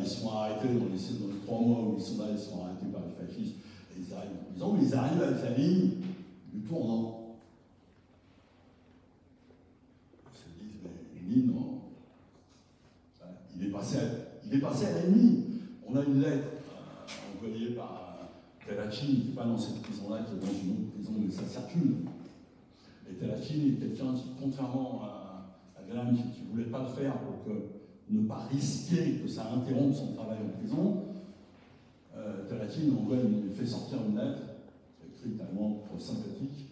sont arrêtés dans les 3 mois où ils sont là, ils sont arrêtés par les fascistes, et ils arrivent en prison, mais ils arrivent avec la ligne du tournant. Ils se disent, mais une ligne, il est passé à l'ennemi. On a une lettre envoyée par Telachin, qui n'est pas dans cette prison-là, qui est dans une autre prison, mais ça circule. Et Telachin est quelqu'un qui, contrairement à Gramsci, qui ne voulait pas le faire pour ne pas risquer que ça interrompe son travail en prison, Telachin il fait sortir une lettre, écrite tellement sympathique,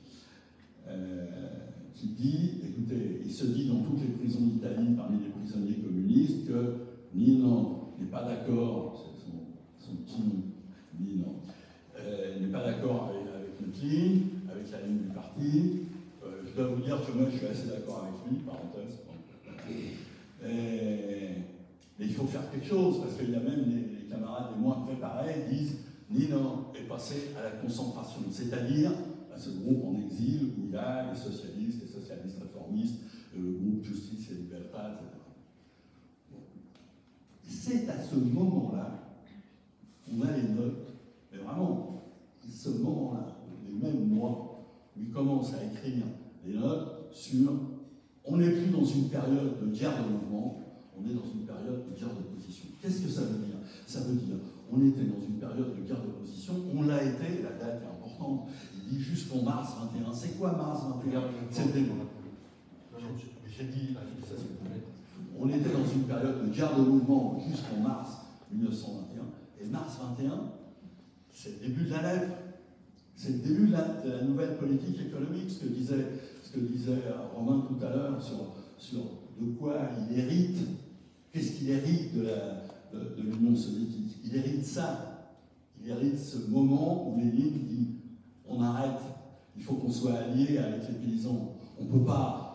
qui dit, écoutez, il se dit dans toutes les prisons d'Italie, parmi les prisonniers communistes, que Nino n'est pas d'accord, c'est son petit nom, Nino, n'est pas d'accord avec notre ligne, avec la ligne du parti. Je dois vous dire que moi je suis assez d'accord avec lui, parenthèse. Mais il faut faire quelque chose, parce qu'il y a même les camarades les moins préparés disent Nino est passé à la concentration, c'est-à-dire à ce groupe en exil où il y a les socialistes réformistes, le groupe Justice et Libertad, etc. C'est à ce moment-là qu'on a les notes, mais vraiment, ce moment-là, les mêmes mois, où il commence à écrire des notes sur on n'est plus dans une période de guerre de mouvement, on est dans une période de guerre d'opposition. Qu'est-ce que ça veut dire? Ça veut dire on était dans une période de guerre d'opposition, on l'a été, la date est importante, il dit jusqu'en mars 21. C'est quoi mars 21? C'est le début. J'ai dit, on était dans une période de guerre de mouvement jusqu'en mars 1921, et mars 21, c'est le début de la lèvre. C'est le début de la nouvelle politique économique, ce que disait Romain tout à l'heure sur de quoi il hérite, qu'est-ce qu'il hérite de l'Union soviétique. Il hérite ça, il hérite ce moment où Lénine dit on arrête, il faut qu'on soit alliés avec les paysans. On ne peut pas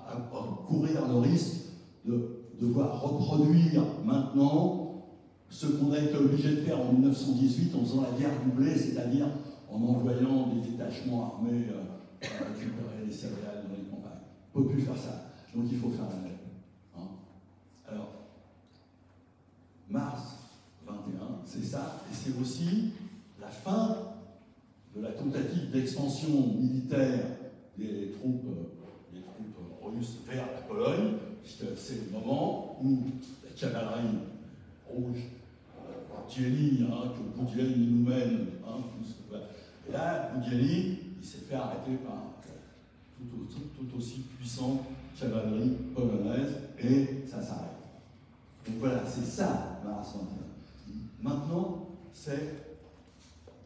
courir le risque de devoir reproduire maintenant ce qu'on a été obligé de faire en 1918 en faisant la guerre du blé, c'est-à-dire en envoyant des détachements armés récupérer les céréales dans les campagnes. On ne peut plus faire ça. Donc il faut faire la lèvre. Hein. Alors, mars 21, c'est ça, et c'est aussi la fin de la tentative d'expansion militaire des troupes russes vers la Pologne, puisque c'est le moment où la cavalerie rouge, Boudienny, que Boudienny nous mène, et là, Boudienny, il s'est fait arrêter par tout aussi puissante cavalerie polonaise, et ça s'arrête. Donc voilà, c'est ça, mars 21. Maintenant, c'est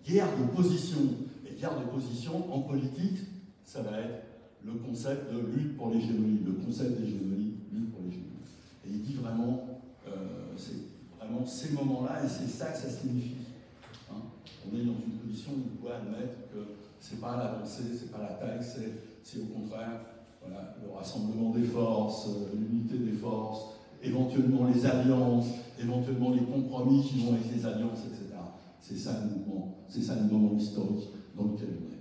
guerre de position. Et guerre de position, en politique, ça va être le concept de lutte pour l'hégémonie, le concept d'hégémonie, lutte pour l'hégémonie. Et il dit vraiment, c'est vraiment ces moments-là, et c'est ça que ça signifie. Hein. On est dans une position où on doit admettre que c'est pas l'avancée, c'est pas l'attaque, c'est au contraire voilà, le rassemblement des forces, l'unité des forces, éventuellement les alliances, éventuellement les compromis qui vont avec les alliances, etc. C'est ça le mouvement, c'est ça le moment historique dans lequel on est.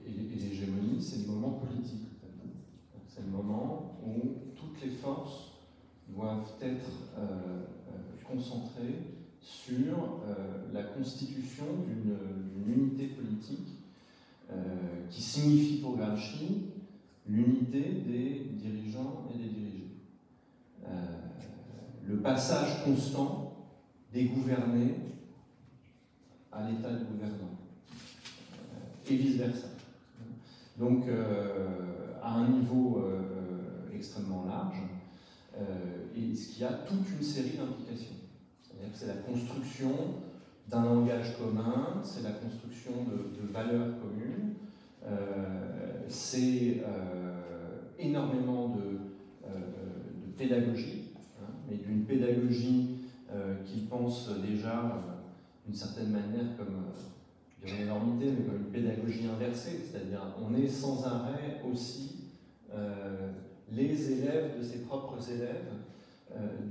Et l'hégémonie, c'est le moment politique. C'est le moment où toutes les forces doivent être concentrées sur la constitution d'une unité politique qui signifie pour Gramsci l'unité des dirigeants et des dirigés. Le passage constant des gouvernés à l'état de gouvernant, et vice-versa. Donc, à un niveau extrêmement large, et ce qui a toute une série d'implications. C'est-à-dire que c'est la construction d'un langage commun, c'est la construction de valeurs communes, c'est énormément de pédagogie, mais d'une pédagogie qu'il pense déjà d'une certaine manière comme une énormité, mais comme une pédagogie inversée, c'est-à-dire on est sans arrêt aussi les élèves de ses propres élèves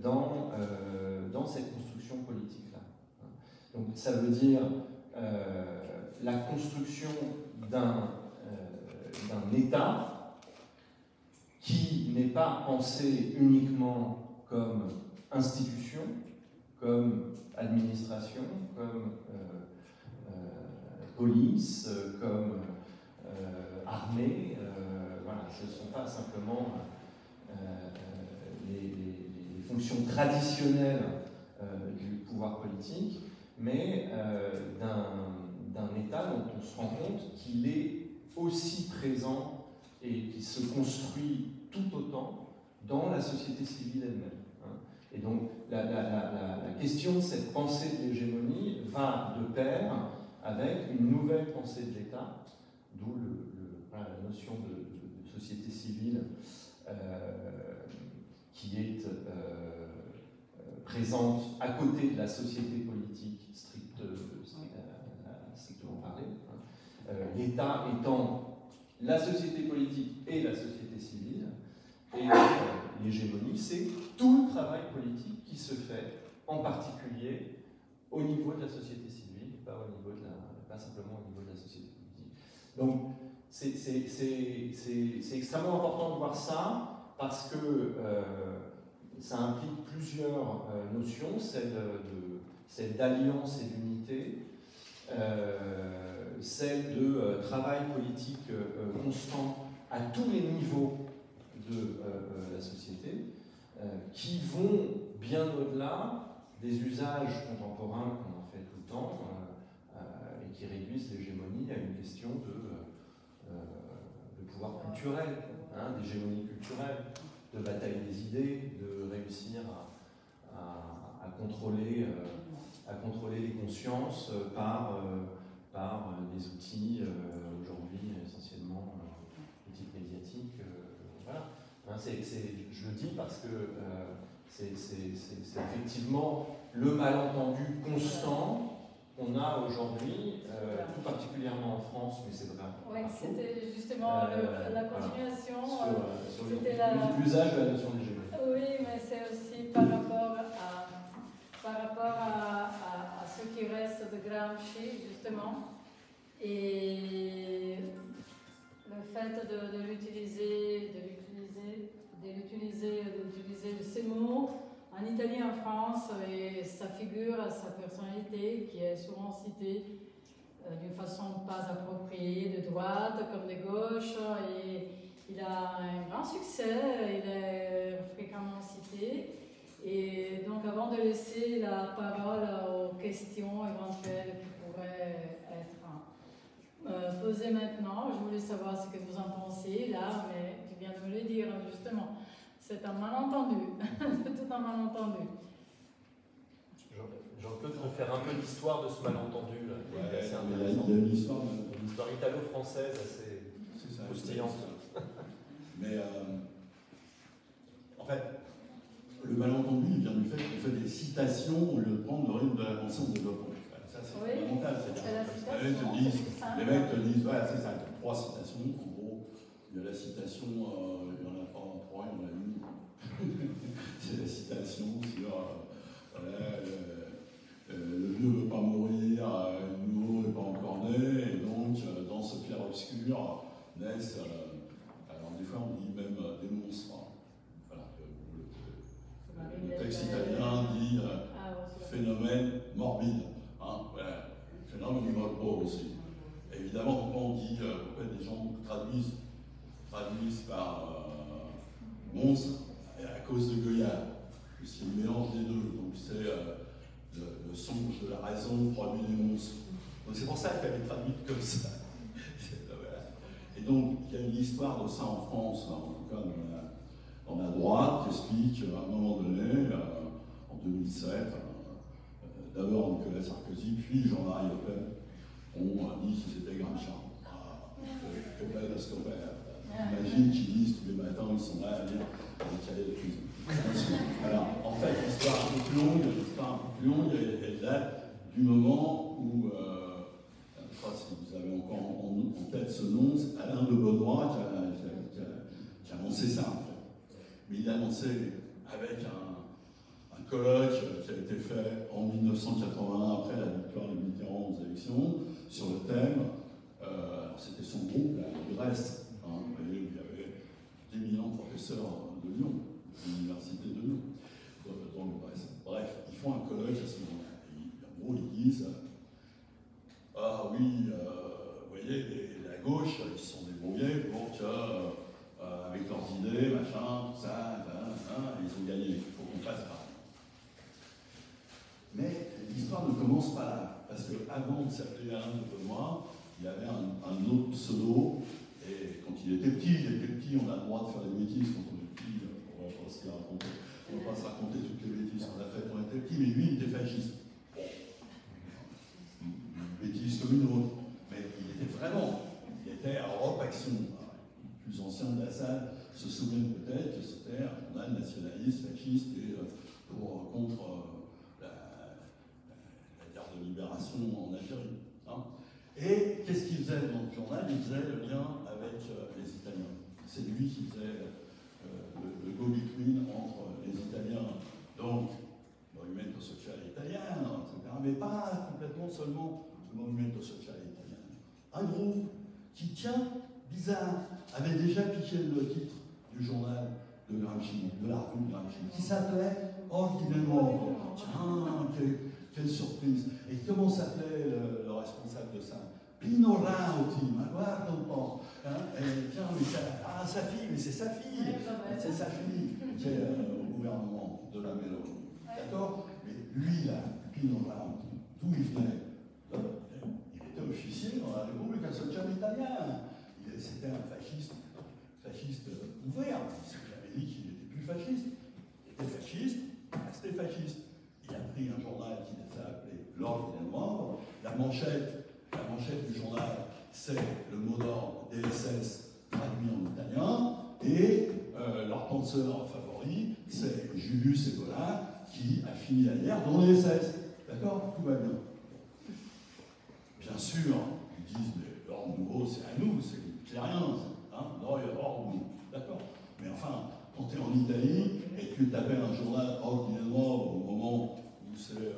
dans cette construction politique-là. Donc ça veut dire la construction d'un État qui n'est pas pensé uniquement comme institution, comme administration, comme police, comme armée. Voilà, ce ne sont pas simplement les fonctions traditionnelles du pouvoir politique, mais d'un État dont on se rend compte qu'il est aussi présent et qui se construit tout autant dans la société civile elle-même. Et donc la question de cette pensée de l'hégémonie va de pair avec une nouvelle pensée de l'État, d'où la notion de société civile qui est présente à côté de la société politique strictement parlée. L'État étant la société politique et la société civile, et l'hégémonie, c'est tout le travail politique qui se fait, en particulier au niveau de la société civile, pas simplement au niveau de la société politique. Donc, c'est extrêmement important de voir ça, parce que ça implique plusieurs notions, celle d'alliance et d'unité, celle de travail politique constant à tous les niveaux de la société, qui vont bien au-delà des usages contemporains qu'on en fait tout le temps et qui réduisent l'hégémonie à une question de pouvoir culturel, d'hégémonie culturelle, de bataille des idées, de réussir à contrôler les consciences par des outils aujourd'hui essentiellement outils médiatiques. Voilà. Je le dis parce que c'est effectivement le malentendu constant qu'on a aujourd'hui, tout particulièrement en France, mais c'est vrai. Oui, c'était justement la continuation. Sur l'usage de la notion d'hégémonie. Oui, mais c'est aussi par rapport à ce qui reste de Gramsci, justement. Et le fait de l'utiliser ces mots en Italie, en France, et sa figure, sa personnalité, qui est souvent citée d'une façon pas appropriée, de droite comme de gauche, et il a un grand succès, il est fréquemment cité. Et donc, avant de laisser la parole aux questions éventuelles qui pourraient être posées maintenant, je voulais savoir ce que vous en pensez là, mais tu viens de me le dire justement. C'est un malentendu, tout un malentendu. Jean-Claude peut faire un peu l'histoire de ce malentendu là, qui est assez intéressant. Il y a une histoire italo-française assez croustillante. Mais en fait, le malentendu il vient du fait qu'on fait des citations au lieu de prendre le rythme de la pensée en développement. Ça, c'est fondamental. Les mecs te disent, voilà, c'est ça, il y a 3 citations. En gros, il y a la citation, il n'y en a pas 3, il y en a une. C'est la citation sur le vieux ne veut pas mourir, le nouveau n'est pas encore né, et donc dans ce clair-obscur naissent, alors des fois on dit même des monstres. Voilà, le texte italien dit phénomène morbide. Voilà. Phénomène morbide aussi. Évidemment, pourquoi on dit, pourquoi des gens traduisent par monstre, à cause de Goya. C'est le mélange des deux. Donc c'est le songe de la raison produit des monstres. Donc c'est pour ça qu'elle est traduite comme ça. Et donc il y a une histoire de ça en France, en tout cas dans la droite, qui explique à un moment donné, en 2007, d'abord Nicolas Sarkozy, puis Jean-Marie Le Pen, ont dit que c'était Gramsci. Que belle escopère. Imagine qu'ils disent tous les matins, ils sont là à dire qu'il y a des prisons. Alors, en fait, l'histoire un peu plus longue, elle date du moment où, je ne sais pas si vous avez encore en tête ce nom, c'est Alain de Benoît qui a annoncé ça, en fait. Mais il a annoncé avec un colloque qui a été fait en 1981, après la victoire de Mitterrand aux élections, sur le thème, c'était son groupe, la Grèce, hein, vous voyez, où il y avait d'éminents professeurs de Lyon, de l'université de Lyon, dans le Grèce. Bref, ils font un colloque à ce moment-là. En gros, ils disent ah oui, vous voyez, la gauche, ils se sont débrouillés pour que, avec leurs idées, machin, tout ça, ils ont gagné. Il faut qu'on fasse pareil. Mais l'histoire ne commence pas là, parce qu'avant de s'appeler Alain de Benoît, il y avait un autre pseudo, et quand il était petit, on a le droit de faire des bêtises quand on est petit, on va pas se raconter toutes les bêtises qu'on a faites quand on était petit, mais lui, il était fasciste. Une bêtise comme une autre, mais il était à Europe Action. Les plus anciens de la salle se souviennent peut-être que c'était un journal nationaliste, fasciste, et contre la guerre de libération en Algérie. Hein. Et qu'est-ce qu'il faisait dans le journal? Il faisait le lien avec les Italiens. C'est lui qui faisait le go-between entre les Italiens, donc le Movimento Sociale Italiano, etc., mais pas complètement seulement le Movimento Sociale Italiano. Un groupe qui, tiens, bizarre, avait déjà piqué le titre du journal de Gramsci, de la revue de Gramsci, qui s'appelait Ordine Nuovo. Tiens, quelle surprise. Et comment s'appelait le responsable de ça? Pino Rauti, ma guarda un po'. Tiens, mais sa fille, mais c'est sa fille. C'est sa fille qui est au gouvernement de la Meloni. D'accord? Mais lui, là, Pino Rauti, d'où il venait? Il était officier dans la Repubblica Sociale Italiana. C'était un fasciste ouvert. J'avais dit qu'il n'était plus fasciste. Il était fasciste, restait fasciste. Il a pris un journal qui s'est appelé L'Ordine Nuovo. La manchette du journal, c'est le mot d'ordre des SS traduit en italien. Et leur penseur favori, c'est Julius Evola, qui a fini la guerre dans les SS. D'accord? Tout va bien. Bien sûr, ils disent, mais l'ordre nouveau, c'est à nous, c'est rien. Hein? Non, il y a ordre nouveau. D'accord? Mais enfin, quand tu es en Italie et que tu t'appelles un journal Ordine Nuovo au moment où c'est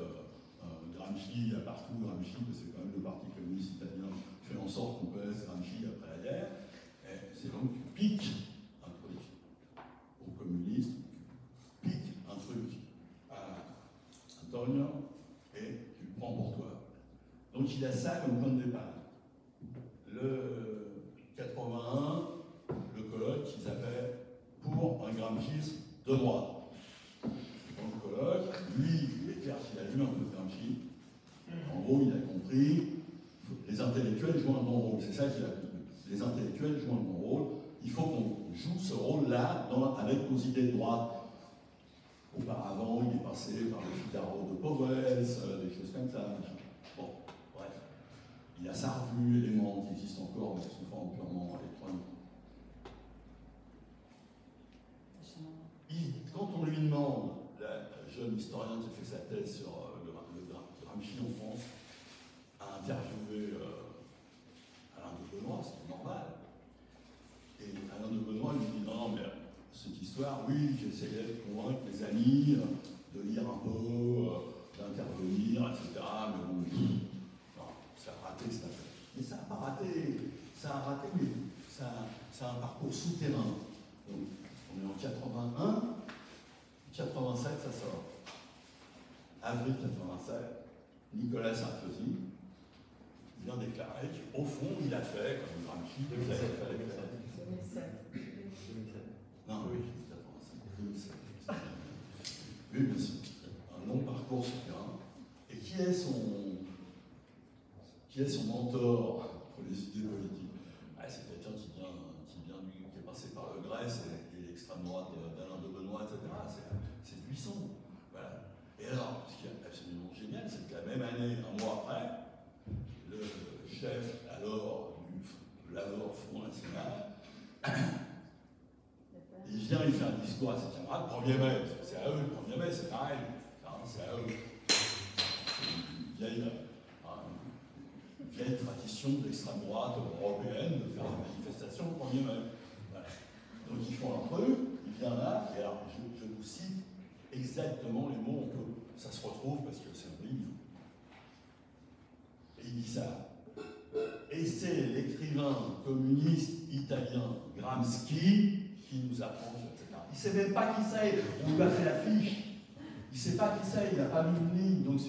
Gramsci, il y a partout Gramsci, parce que c'est quand même le Parti communiste italien fait en sorte qu'on connaisse Gramsci après la guerre, c'est donc tu piques un truc aux communistes, tu piques un truc à Antonio et tu le prends pour toi. Donc il a ça comme point de départ. Le 81, le colloque qu'ils appellent pour un gramscisme de droite. Dans le colloque, lui, il est clair qu'il a lu un peu de Gramsci. En gros, il a compris, les intellectuels jouent un bon rôle. C'est ça qu'il a compris. Les intellectuels jouent un bon rôle. Il faut qu'on joue ce rôle-là avec nos idées de droite. Auparavant, il est passé par le Figaro de Powell, des choses comme ça. Bon, bref. Il a sa revue, Éléments, qui existe encore, mais sous forme purement électronique. Quand on lui demande, la jeune historienne qui a fait sa thèse sur le Gramsci en France, a interviewé Alain de Benoît, c'est normal. Et Alain de Benoît lui dit non, mais cette histoire, oui, j'essayais de convaincre mes amis de lire un peu, d'intervenir, etc. Mais bon, non, ça a raté cette affaire. Mais ça n'a pas raté, ça a raté, mais ça a un parcours souterrain. Donc, on est en 81, 87, ça sort. Avril 87, Nicolas Sarkozy vient déclarer qu'au fond, il a fait, comme Gramsci, 2007. Non, oui, 2007. Oui, bien sûr. Un long parcours souterrain. Et qui est son mentor pour les idées politiques? C'est quelqu'un qui est passé par le Grèce et l'extrême droite d'Alain de Benoît, etc. C'est Buisson. Voilà. Et alors, ce qui est absolument génial, c'est que la même année, un mois après, le chef alors du Front National, il vient, il fait un discours à ses camarades, 1er mai, c'est à eux, le 1er mai, c'est pareil, c'est à eux. C'est une vieille tradition de l'extrême droite européenne de faire des manifestations le 1er mai. Voilà. Donc ils font entre eux, il vient là, et alors je vous cite exactement les mots, ça se retrouve parce que c'est un livre. Et il dit ça. Et c'est l'écrivain communiste italien Gramsci qui nous apprend, etc. Il ne sait même pas qui c'est, on lui a fait la fiche. Il ne sait pas qui c'est, il n'a pas mis une ligne. Donc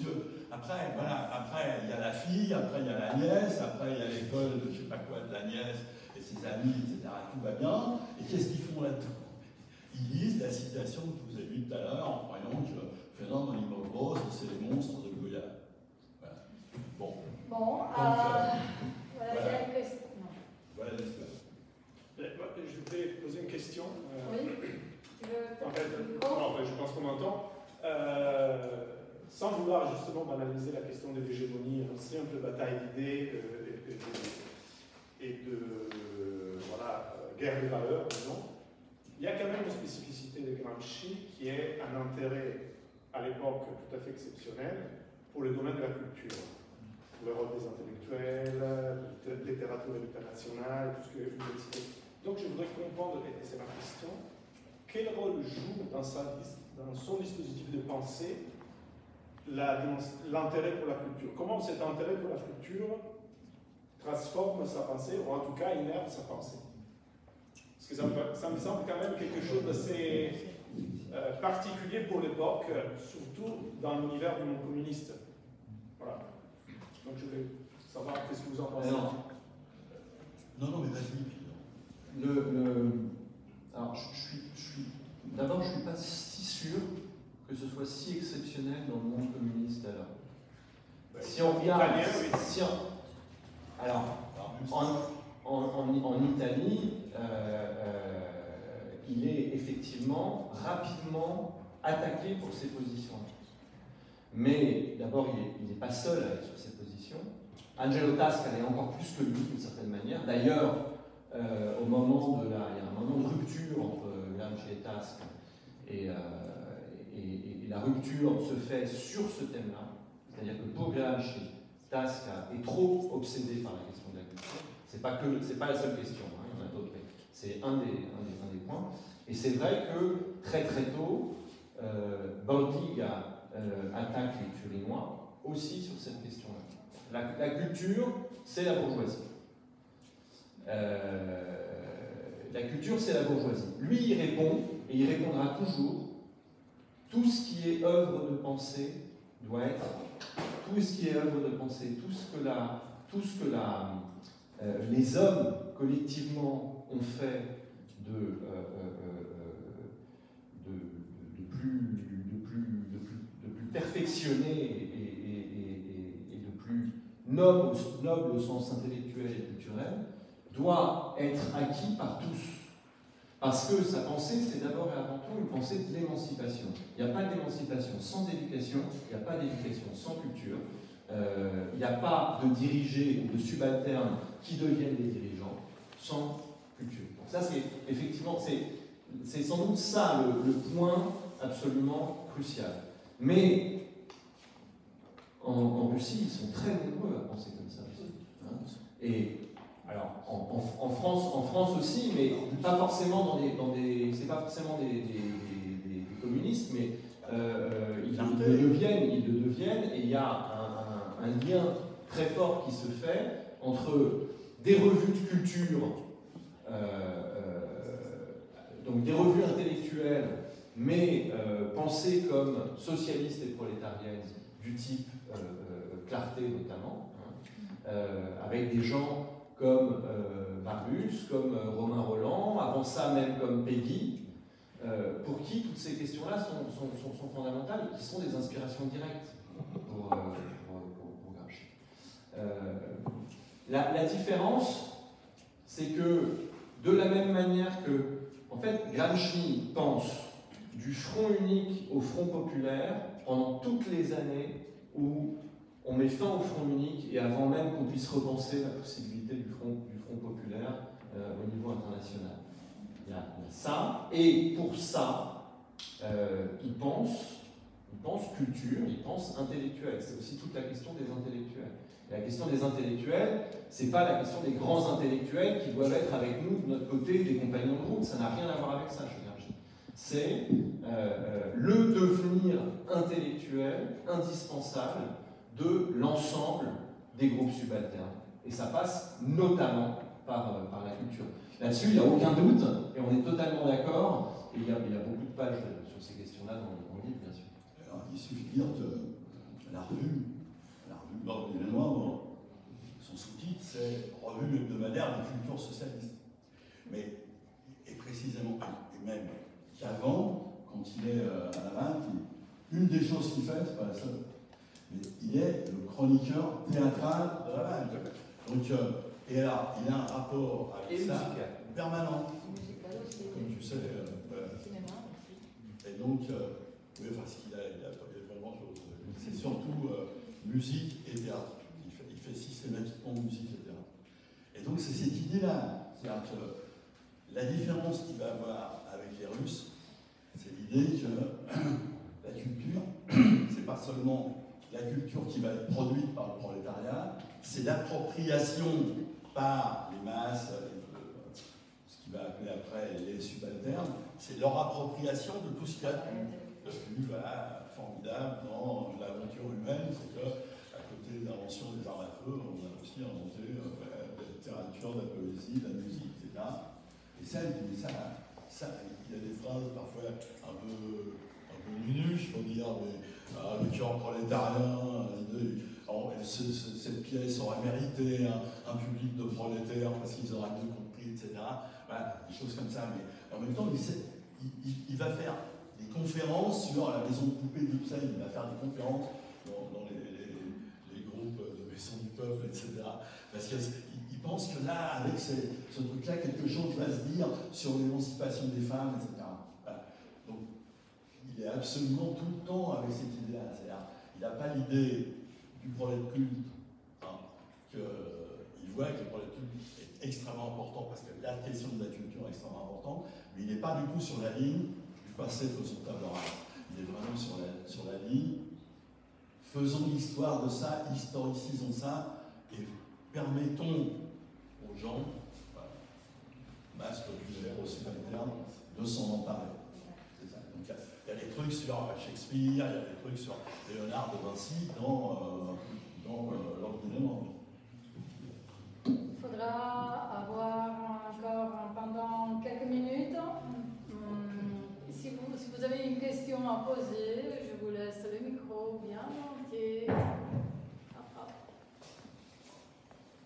après, voilà, après il y a la fille, après il y a la nièce, après il y a l'école de je ne sais pas quoi de la nièce et ses amis, etc. Tout va bien. Et qu'est-ce qu'ils font là-dedans? Ils lisent la citation que je vous ai lue tout à l'heure en croyant que Fernand Limogros, c'est les monstres de Goya. Voilà. Bon. Voilà, il y a une question. Voilà l'histoire. Je voudrais poser une question. Oui. Tu veux En fait, je pense qu'on m'entend. Sans vouloir justement banaliser la question de l'hégémonie, une simple bataille d'idées et de guerre des valeurs, disons, il y a quand même une spécificité de Gramsci qui est un intérêt à l'époque tout à fait exceptionnel pour le domaine de la culture. Le rôle des intellectuels, de la littérature internationale, tout ce que vous avez cité. Donc je voudrais comprendre, et c'est ma question, quel rôle joue dans son dispositif de pensée l'intérêt pour la culture? Comment cet intérêt pour la culture transforme sa pensée, ou en tout cas innerve sa pensée? Parce que ça me semble quand même quelque chose d'assez particulier pour l'époque, surtout dans l'univers du monde communiste. Voilà. Donc je voulais savoir qu'est-ce que vous en pensez. Non, mais vas-y. Alors, d'abord, je ne suis pas si sûr que ce soit si exceptionnel dans le monde communiste alors. Si on regarde. Alors, en Italie, il est effectivement rapidement attaqué pour ses positions. Mais d'abord, il n'est pas seul sur ses positions. Angelo Tasca est encore plus que lui, d'une certaine manière. D'ailleurs, il y a un moment de rupture entre Gramsci et Tasca, et la rupture se fait sur ce thème-là. C'est-à-dire que pour Gramsci, Tasca est trop obsédé par la question de la culture. C'est pas la seule question, hein, il y en a d'autres. C'est un des points. Et c'est vrai que très tôt, Bordiga attaque les Turinois aussi sur cette question-là. La culture, c'est la bourgeoisie. La culture, c'est la bourgeoisie. Lui, il répond, et il répondra toujours, tout ce qui est œuvre de pensée doit être, tout ce qui est œuvre de pensée, tout ce que les hommes collectivement ont fait de plus perfectionné et de plus noble au sens intellectuel et culturel, doit être acquis par tous. Parce que sa pensée, c'est d'abord et avant tout une pensée de l'émancipation. Il n'y a pas d'émancipation sans éducation, il n'y a pas d'éducation sans culture, il n'y a pas de dirigés ou de subalternes qui deviennent des dirigeants sans culture. Donc ça, c'est effectivement, c'est sans doute ça le point absolument crucial. Mais en Russie, ils sont très nombreux à penser comme ça aussi. Hein. Et alors, en France aussi, mais pas forcément c'est pas forcément des communistes, mais ils le deviennent, et il y a un lien très fort qui se fait entre des revues de culture, donc des revues intellectuelles, mais pensées comme socialistes et prolétariennes, du type Clarté notamment, hein, avec des gens comme Marius, comme Romain Roland, avant ça même comme Peggy, pour qui toutes ces questions-là sont fondamentales et qui sont des inspirations directes pour Gramsci. La différence, c'est que de la même manière que, en fait, Gramsci pense du front unique au front populaire pendant toutes les années où on met fin au front unique et avant même qu'on puisse repenser la possibilité du front populaire au niveau international. il y a ça, et pour ça, il pense culture, il pense intellectuel. C'est aussi toute la question des intellectuels. Et la question des intellectuels, c'est pas la question des grands intellectuels qui doivent être avec nous de notre côté, des compagnons de route, ça n'a rien à voir avec ça, je veux dire. C'est le devenir intellectuel indispensable de l'ensemble des groupes subalternes. Et ça passe notamment par la culture. Là-dessus, il n'y a aucun doute, et on est totalement d'accord, et il y a beaucoup de pages sur ces questions-là dans le livre, bien sûr. Alors, il suffit de dire que la revue bon, évidemment, bon, son sous-titre, c'est Revue hebdomadaire de culture socialiste. Mais, et précisément, et même qu'avant, quand il est à la Havane, une des choses qu'il fait, c'est pas la seule, mais il est le chroniqueur théâtral de la Havane. Donc, et alors, il a un rapport avec ça permanent. Comme tu sais, et donc, oui, enfin, il a pas grand-chose. C'est surtout musique et théâtre. Il fait systématiquement musique et théâtre. Et donc, c'est cette idée-là. C'est-à-dire que la différence qu'il va avoir avec les Russes, c'est l'idée que la culture, c'est pas seulement la culture qui va être produite par le prolétariat, c'est l'appropriation par les masses, ce qu'il va appeler après les subalternes, c'est leur appropriation de tout ce qu'il y a de plus formidable dans l'aventure humaine, c'est qu'à côté de l'invention des armes à feu, on a aussi inventé la littérature, la poésie, la musique, etc. Et ça, il y a des phrases parfois un peu minuches, il faut dire, mais le cœur prolétarien, cette pièce aurait mérité un public de prolétaires parce qu'ils auraient mieux compris, etc. Voilà, des choses comme ça. Mais en même temps, il va faire des conférences sur la maison de poupée d'Ibsen, il va faire des conférences dans les groupes de Maison du Peuple, etc. Parce qu'il pense que là, avec ce truc-là, quelque chose va se dire sur l'émancipation des femmes, etc. Voilà. Donc, il est absolument tout le temps avec cette idée-là. C'est-à-dire, il n'a pas l'idée du prolet culte, qu'il voit que le prolet culte est extrêmement important parce que la question de la culture est extrêmement importante, mais il n'est pas du tout sur la ligne du passé, faisons table rase. Il est vraiment sur la ligne. Faisons l'histoire de ça, historicisons ça, et permettons aux gens, masse populaire, au subalterne, de s'en emparer. C'est ça. Donc, il y a des trucs sur Shakespeare, il y a des trucs sur Léonard de Vinci dans l'ordinaire. Il faudra avoir encore pendant quelques minutes. Si vous avez une question à poser, je vous laisse le micro bien entier.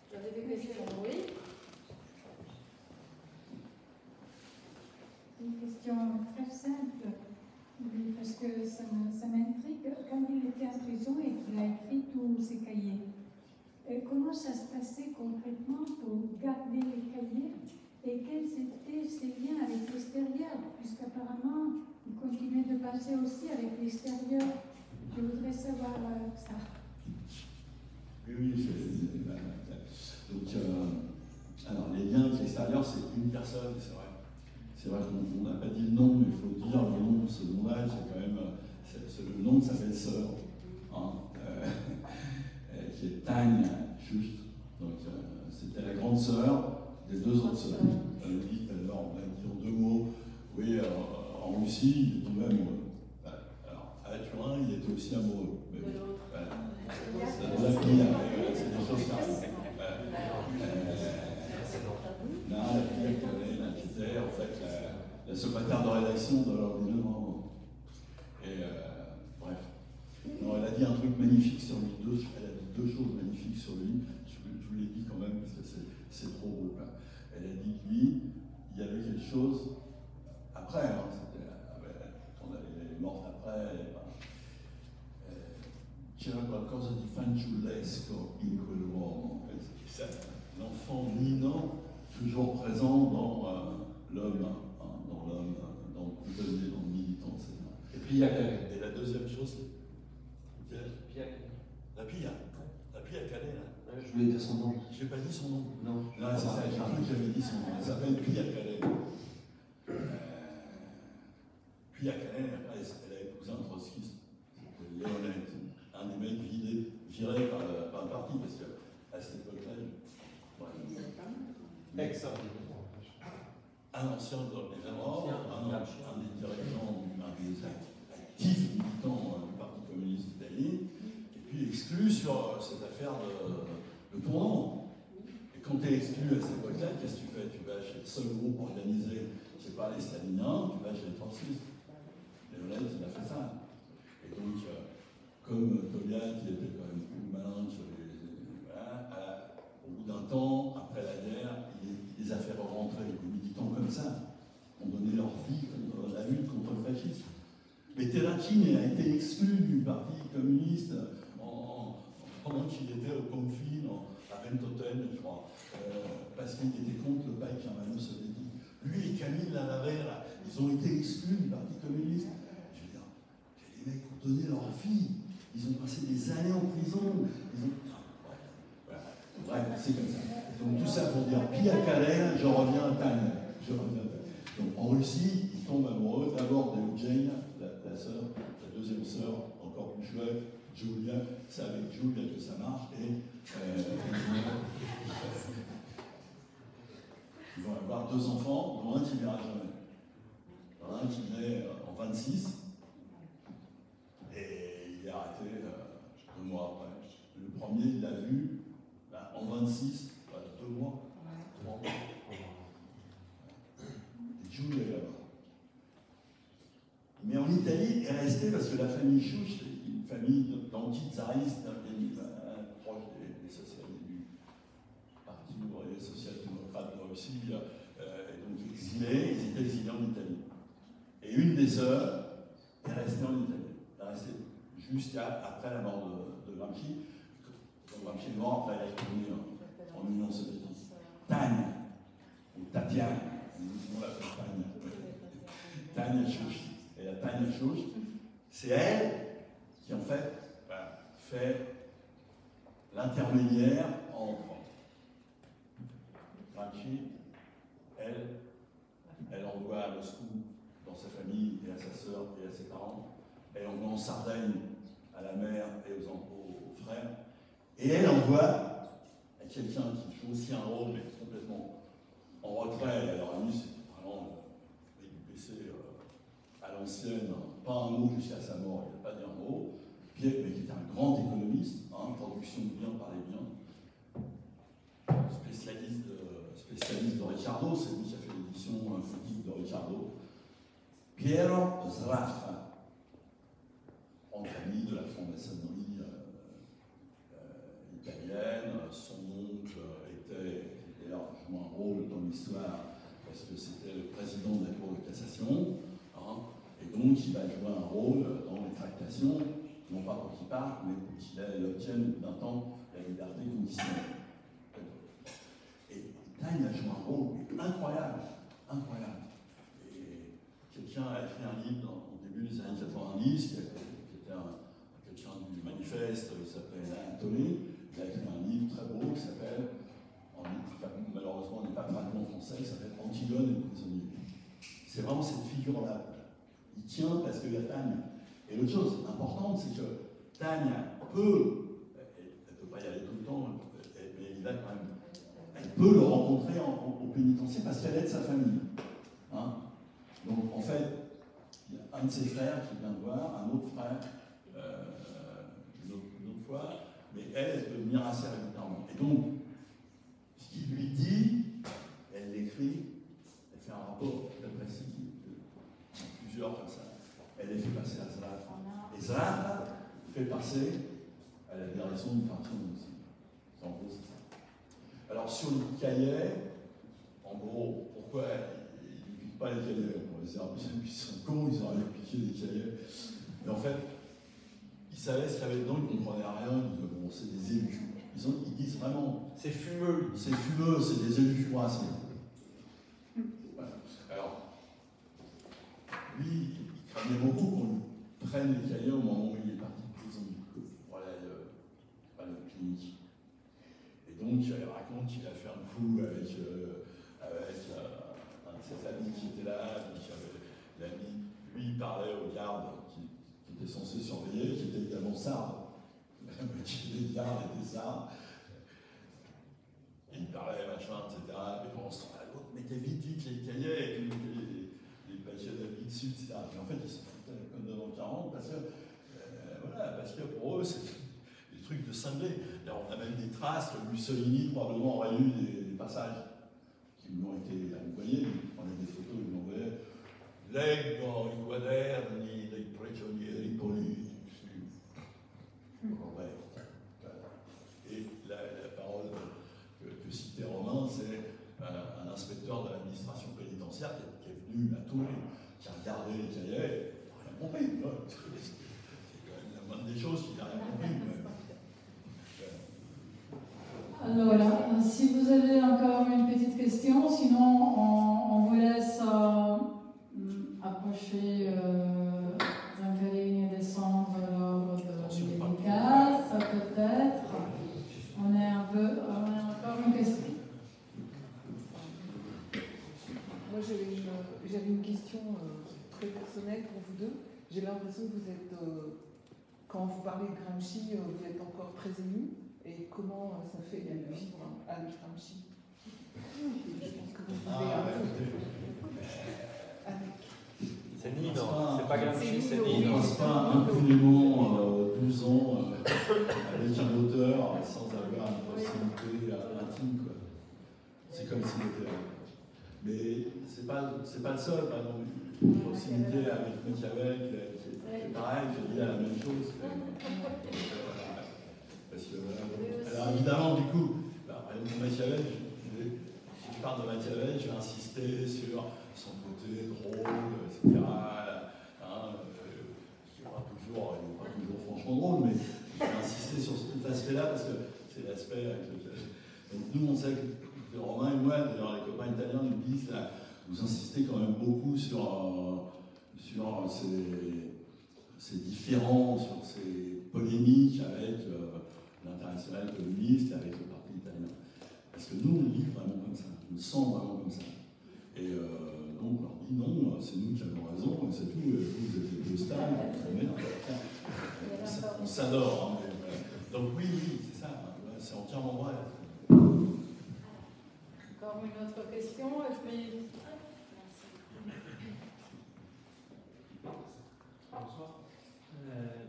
Vous avez des questions? Oui. Une question très simple, parce que ça m'intrigue. Quand il était en prison et qu'il a écrit tous ses cahiers, comment ça se passait concrètement pour garder les cahiers et quels étaient ses liens avec l'extérieur, puisqu'apparemment il continuait de passer aussi avec l'extérieur. Je voudrais savoir ça. Oui, donc, alors les liens avec l'extérieur, c'est une personne, c'est vrai. C'est vrai qu'on n'a pas dit le nom, mais il faut dire le nom de ce nom-là, c'est quand même le nom de sa belle-sœur, qui est Tanya, juste. Donc c'était la grande sœur des deux autres sœurs. On l'a dit tout à l'heure, on l'a dit en deux mots. Oui, en Russie, il est tombé amoureux. Alors, à Turin, il était aussi amoureux. Mais, c'est la fille, c'est des choses comme ça. Là, la fille qui était en fait la secrétaire de rédaction de l'ordinateur. Et bref. Non, elle a dit un truc magnifique sur lui, elle a dit deux choses magnifiques sur lui. Je vous l'ai dit quand même parce que c'est trop beau. Là. Elle a dit que lui, il y avait quelque chose après, quand elle est morte après, c'era qualcosa di fanciullesco in quell'uomo. C'est un enfant minant, toujours présent dans l'homme, dans le coutelier, dans le militant, etc. Et puis il y a Et la deuxième chose, c'est la Pia. La Pia Calais, là. Je voulais dire son nom. J'ai pas dit son nom. Non. Non, c'est ça, j'ai cru que j'avais dit son nom. Elle s'appelle Pia Calais. mec viré par le parti, parce qu'à cette époque-là, un ancien évidemment, un des dirigeants, un des actifs militants du Parti communiste italien, et puis exclu sur cette affaire de tournant. Et quand tu es exclu à cette époque-là, qu'est-ce que tu fais? Tu vas chez le seul groupe organisé, c'est pas les staliniens, tu vas chez les trotskistes. Léonel, il a fait ça. Et donc, comme Togliatti, qui était quand même plus malin sur voilà, au bout d'un temps, après la guerre, il les a fait rentrer, des militants comme ça, ont donné leur vie contre la lutte contre le fascisme. Mais Terracini a été exclu du Parti communiste pendant qu'il était au conflit à Ventotene, je crois, parce qu'il était contre le pacte germano-soviétique. Lui et Camille Lalavera, ils ont été exclus du Parti communiste. Je veux dire, les mecs ont donné leur vie, ils ont passé des années en prison, ils ont... Bref, c'est comme ça. Donc tout ça pour dire, Pia Calais, je reviens à Tagne. Donc en Russie, ils tombent amoureux d'abord de Jane, la sœur, la deuxième sœur, encore plus chouette, Julia. C'est avec Julia que ça marche. Et ils vont avoir 2 enfants, dont un qui ne verra jamais. Un qui naît en 26, et il est arrêté 2 mois après. Le premier, il l'a vu en 26, 2 mois, 3 mois. Et Jules est là-bas. Mais en Italie, il est resté parce que la famille Chouch, c'est une famille d'anti-tsaristes, proche des socialistes du Parti ouvrier social-démocrate de Russie, et donc exilés, ils étaient exilés en Italie. Et une des sœurs est restée en Italie. Elle est restée jusqu'après la mort de Gramsci. Quand Gramsci est mort, après elle est retournée en Union soviétique. Tagne, ou Tatiana, on l'appelle Tagne. Tagne Chouch. Et la Tagne Chouch, c'est elle qui en fait fait l'intermédiaire entre Gramsci, elle envoie à Moscou dans sa famille et à sa sœur et à ses parents. Elle envoie en Sardaigne à la mère et aux frères. Et elle envoie à quelqu'un qui joue aussi un rôle, mais complètement en retrait. Alors lui, c'est vraiment du PC à l'ancienne, pas un mot jusqu'à sa mort, il n'a pas dit un mot. Pierre, mais qui était un grand économiste, production de biens par les biens, spécialiste de Ricciardo, c'est lui qui a fait l'édition fautive de Ricciardo. Piero Sraffa, en famille de la franc-maçonnerie italienne. Son oncle était d'ailleurs joué un rôle dans l'histoire parce que c'était le président de la Cour de cassation. Et donc il va jouer un rôle dans les tractations, non pas pour qu'il parte, mais pour qu'il obtienne d'un temps la liberté conditionnelle. Et Tagne a joué un rôle incroyable, incroyable. Et quelqu'un a écrit un livre au début des années 90, qui était quelqu'un du manifeste, il s'appelait Anthony. Il a écrit un livre très beau qui s'appelle, malheureusement n'est pas traduit en français, il s'appelle Antigone et le prisonnier. C'est vraiment cette figure-là. Il tient parce qu'il y a Tagne. Et l'autre chose importante, c'est que Tagne peut, elle ne peut pas y aller tout le temps, mais il va quand même. Elle peut le rencontrer au pénitencier parce qu'elle aide sa famille. Donc en fait, il y a un de ses frères qui vient voir, un autre frère, une autre fois, mais elle peut venir assez régulièrement. Et donc, ce qu'il lui dit, elle l'écrit, elle fait un rapport très précis, plusieurs comme ça. Elle les fait passer à Zraf. Et Zraf fait passer à la direction du parti aussi. En gros, c'est ça. Alors, sur le cahier, en gros, pourquoi ils ne piquent pas les cahiers? Ils sont cons, ils auraient piqué les cahiers. Mais en fait, ils savaient ce qu'il y avait dedans, ils ne comprenaient rien, ils disaient, bon, c'est des élus. Ils disent vraiment. C'est fumeux. C'est fumeux, c'est des élus froissés. Voilà. Alors, lui, il craignait beaucoup qu'on lui prenne les cahiers au moment où il est parti de prison. Voilà le clinique. Et donc, il raconte qu'il a fait un coup avec un de ses amis qui était là. Donc, l'ami, lui, il parlait au garde qui était censé surveiller, qui était également sarde. génial était ça. Il parlait, machin, etc. Et pendant ce temps-là, l'autre mettait vite les cahiers, et les papiers d'avis dessus, etc. Et en fait, ils se foutaient comme devant 40 parce que, voilà, parce que pour eux, c'est des trucs de cinglés. D'ailleurs, on a même des traces que Mussolini probablement aurait eu des passages qui lui ont été accompagnés. On a des photos, ils m'envoyaient leggo i quaderni dei prigionieri politici. Bon, bref. Et la parole que citait Romain, c'est un inspecteur de l'administration pénitentiaire qui est venu à Tours, qui a regardé les cahiers, il n'a rien compris. C'est quand même la moindre des choses qu'il n'a rien compris. Alors voilà, si vous avez encore une petite question, sinon on vous laisse approcher Zancarini et descendre l'ordre de dédicace, peut-être. On a encore une question. Moi j'avais une question très personnelle pour vous deux. J'ai l'impression que vous êtes, quand vous parlez de Gramsci, vous êtes encore très ému. Et comment ça fait de vivre avec Gramsci? Je pense que vous vivez un peu avec. C'est Nino, c'est pas Gramsci, c'est On Nino. ne passe pas impunément 12 ans avec un auteur sans avoir une proximité intime. C'est comme s'il était là. Mais c'est pas le seul, par exemple, une proximité avec Machiavel qui est pareil, qui dit la même chose. Parce que, alors évidemment, du coup, par exemple, Machiavel, si je parle de Machiavel, je vais insister sur son côté drôle, etc. Qui n'est pas toujours franchement drôle, mais je vais insister sur cet aspect-là parce que c'est l'aspect avec lequel. Donc, nous, on sait que Romain et moi, d'ailleurs, les copains italiens nous disent, là, vous insistez quand même beaucoup sur ces différences, sur ces polémiques avec l'international communiste et avec le parti italien. Parce que nous, on le lit vraiment comme ça, on le sent vraiment comme ça. Et donc, on leur dit non, c'est nous qui avons raison, et c'est tout, vous êtes les deux stars, on s'adore. Hein, donc oui, c'est ça, c'est entièrement vrai. Encore une autre question, et puis... Bonsoir.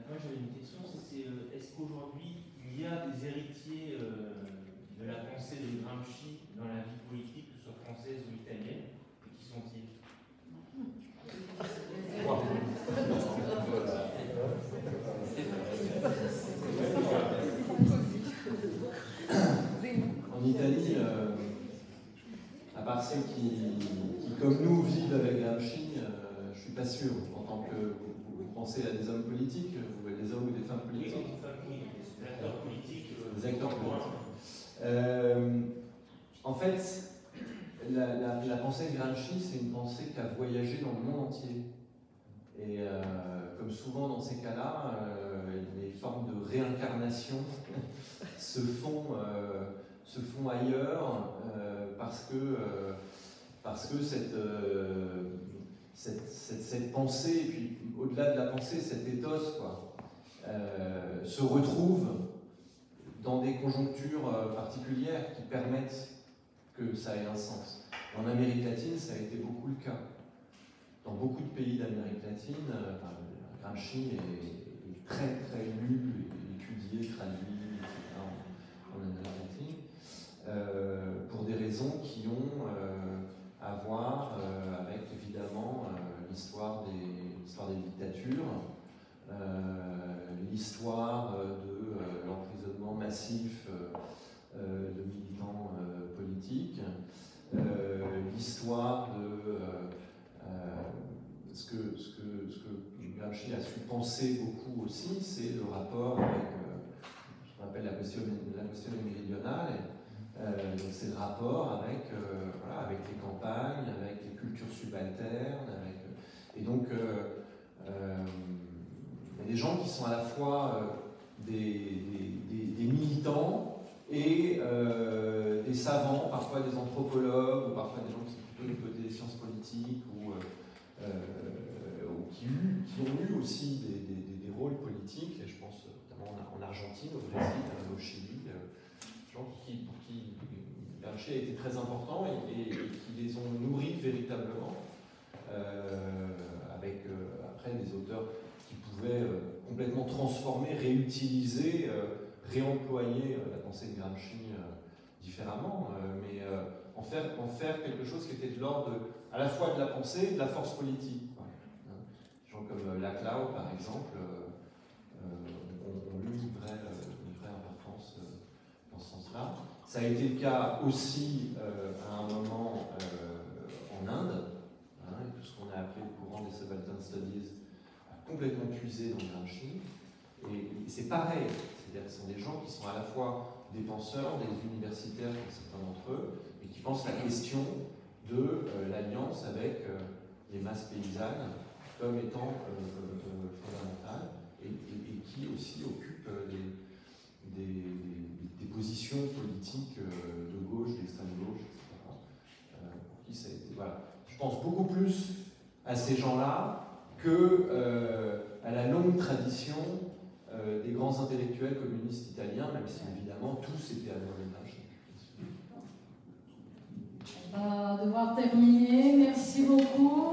Moi j'avais une question, c'est est-ce qu'aujourd'hui il y a des héritiers de la pensée de Gramsci dans la vie politique, que ce soit française ou italienne, et qui sont-ils? En Italie, à part ceux qui, comme nous, vivent avec Gramsci, je suis pas sûr. En tant que vous pensez à des hommes politiques, des hommes ou des femmes politiques, Des acteurs politiques. Des acteurs politiques. En fait, la pensée de Gramsci, c'est une pensée qui a voyagé dans le monde entier. Et comme souvent dans ces cas-là, les formes de réincarnation se font ailleurs parce que cette pensée, et puis au-delà de la pensée, cet ethos, quoi, se retrouve dans des conjonctures particulières qui permettent que ça ait un sens. En Amérique latine, ça a été beaucoup le cas. Dans beaucoup de pays d'Amérique latine, Gramsci est très très lu, étudié, traduit, etc. en Amérique latine, pour des raisons qui ont à voir avec évidemment l'histoire des dictatures, l'histoire de l'emprisonnement massif de militants politiques, l'histoire de ce que Gramsci a su penser beaucoup aussi, c'est le rapport avec ce qu'on appelle la questione méridionale. C'est le rapport avec les campagnes, avec les cultures subalternes, et donc il y a des gens qui sont à la fois des militants et des savants, parfois des anthropologues, ou parfois des gens qui sont plutôt du côté des sciences politiques, ou qui ont eu aussi des rôles politiques, et je pense notamment en Argentine, au Brésil, au Chili, gens pour qui Gramsci a été très important et qui les ont nourris véritablement, avec après des auteurs qui pouvaient complètement transformer, réutiliser, réemployer la pensée de Gramsci différemment, mais en faire quelque chose qui était de l'ordre à la fois de la pensée et de la force politique. Des gens comme Laclau, par exemple, ont eu une vraie importance dans ce sens-là. Ça a été le cas aussi à un moment en Inde, et tout ce qu'on a appelé le courant des Subaltern Studies a complètement puisé dans Gramsci. Et c'est pareil, c'est-à-dire que ce sont des gens qui sont à la fois des penseurs, des universitaires, comme certains d'entre eux, et qui pensent la question de l'alliance avec les masses paysannes comme étant fondamentale, et qui aussi occupent des positions politiques de gauche, d'extrême gauche, etc. Pour qui ça a été. Voilà. Je pense beaucoup plus à ces gens-là qu'à la longue tradition des grands intellectuels communistes italiens, même si évidemment tous étaient à l'origine. On va devoir terminer. Merci beaucoup.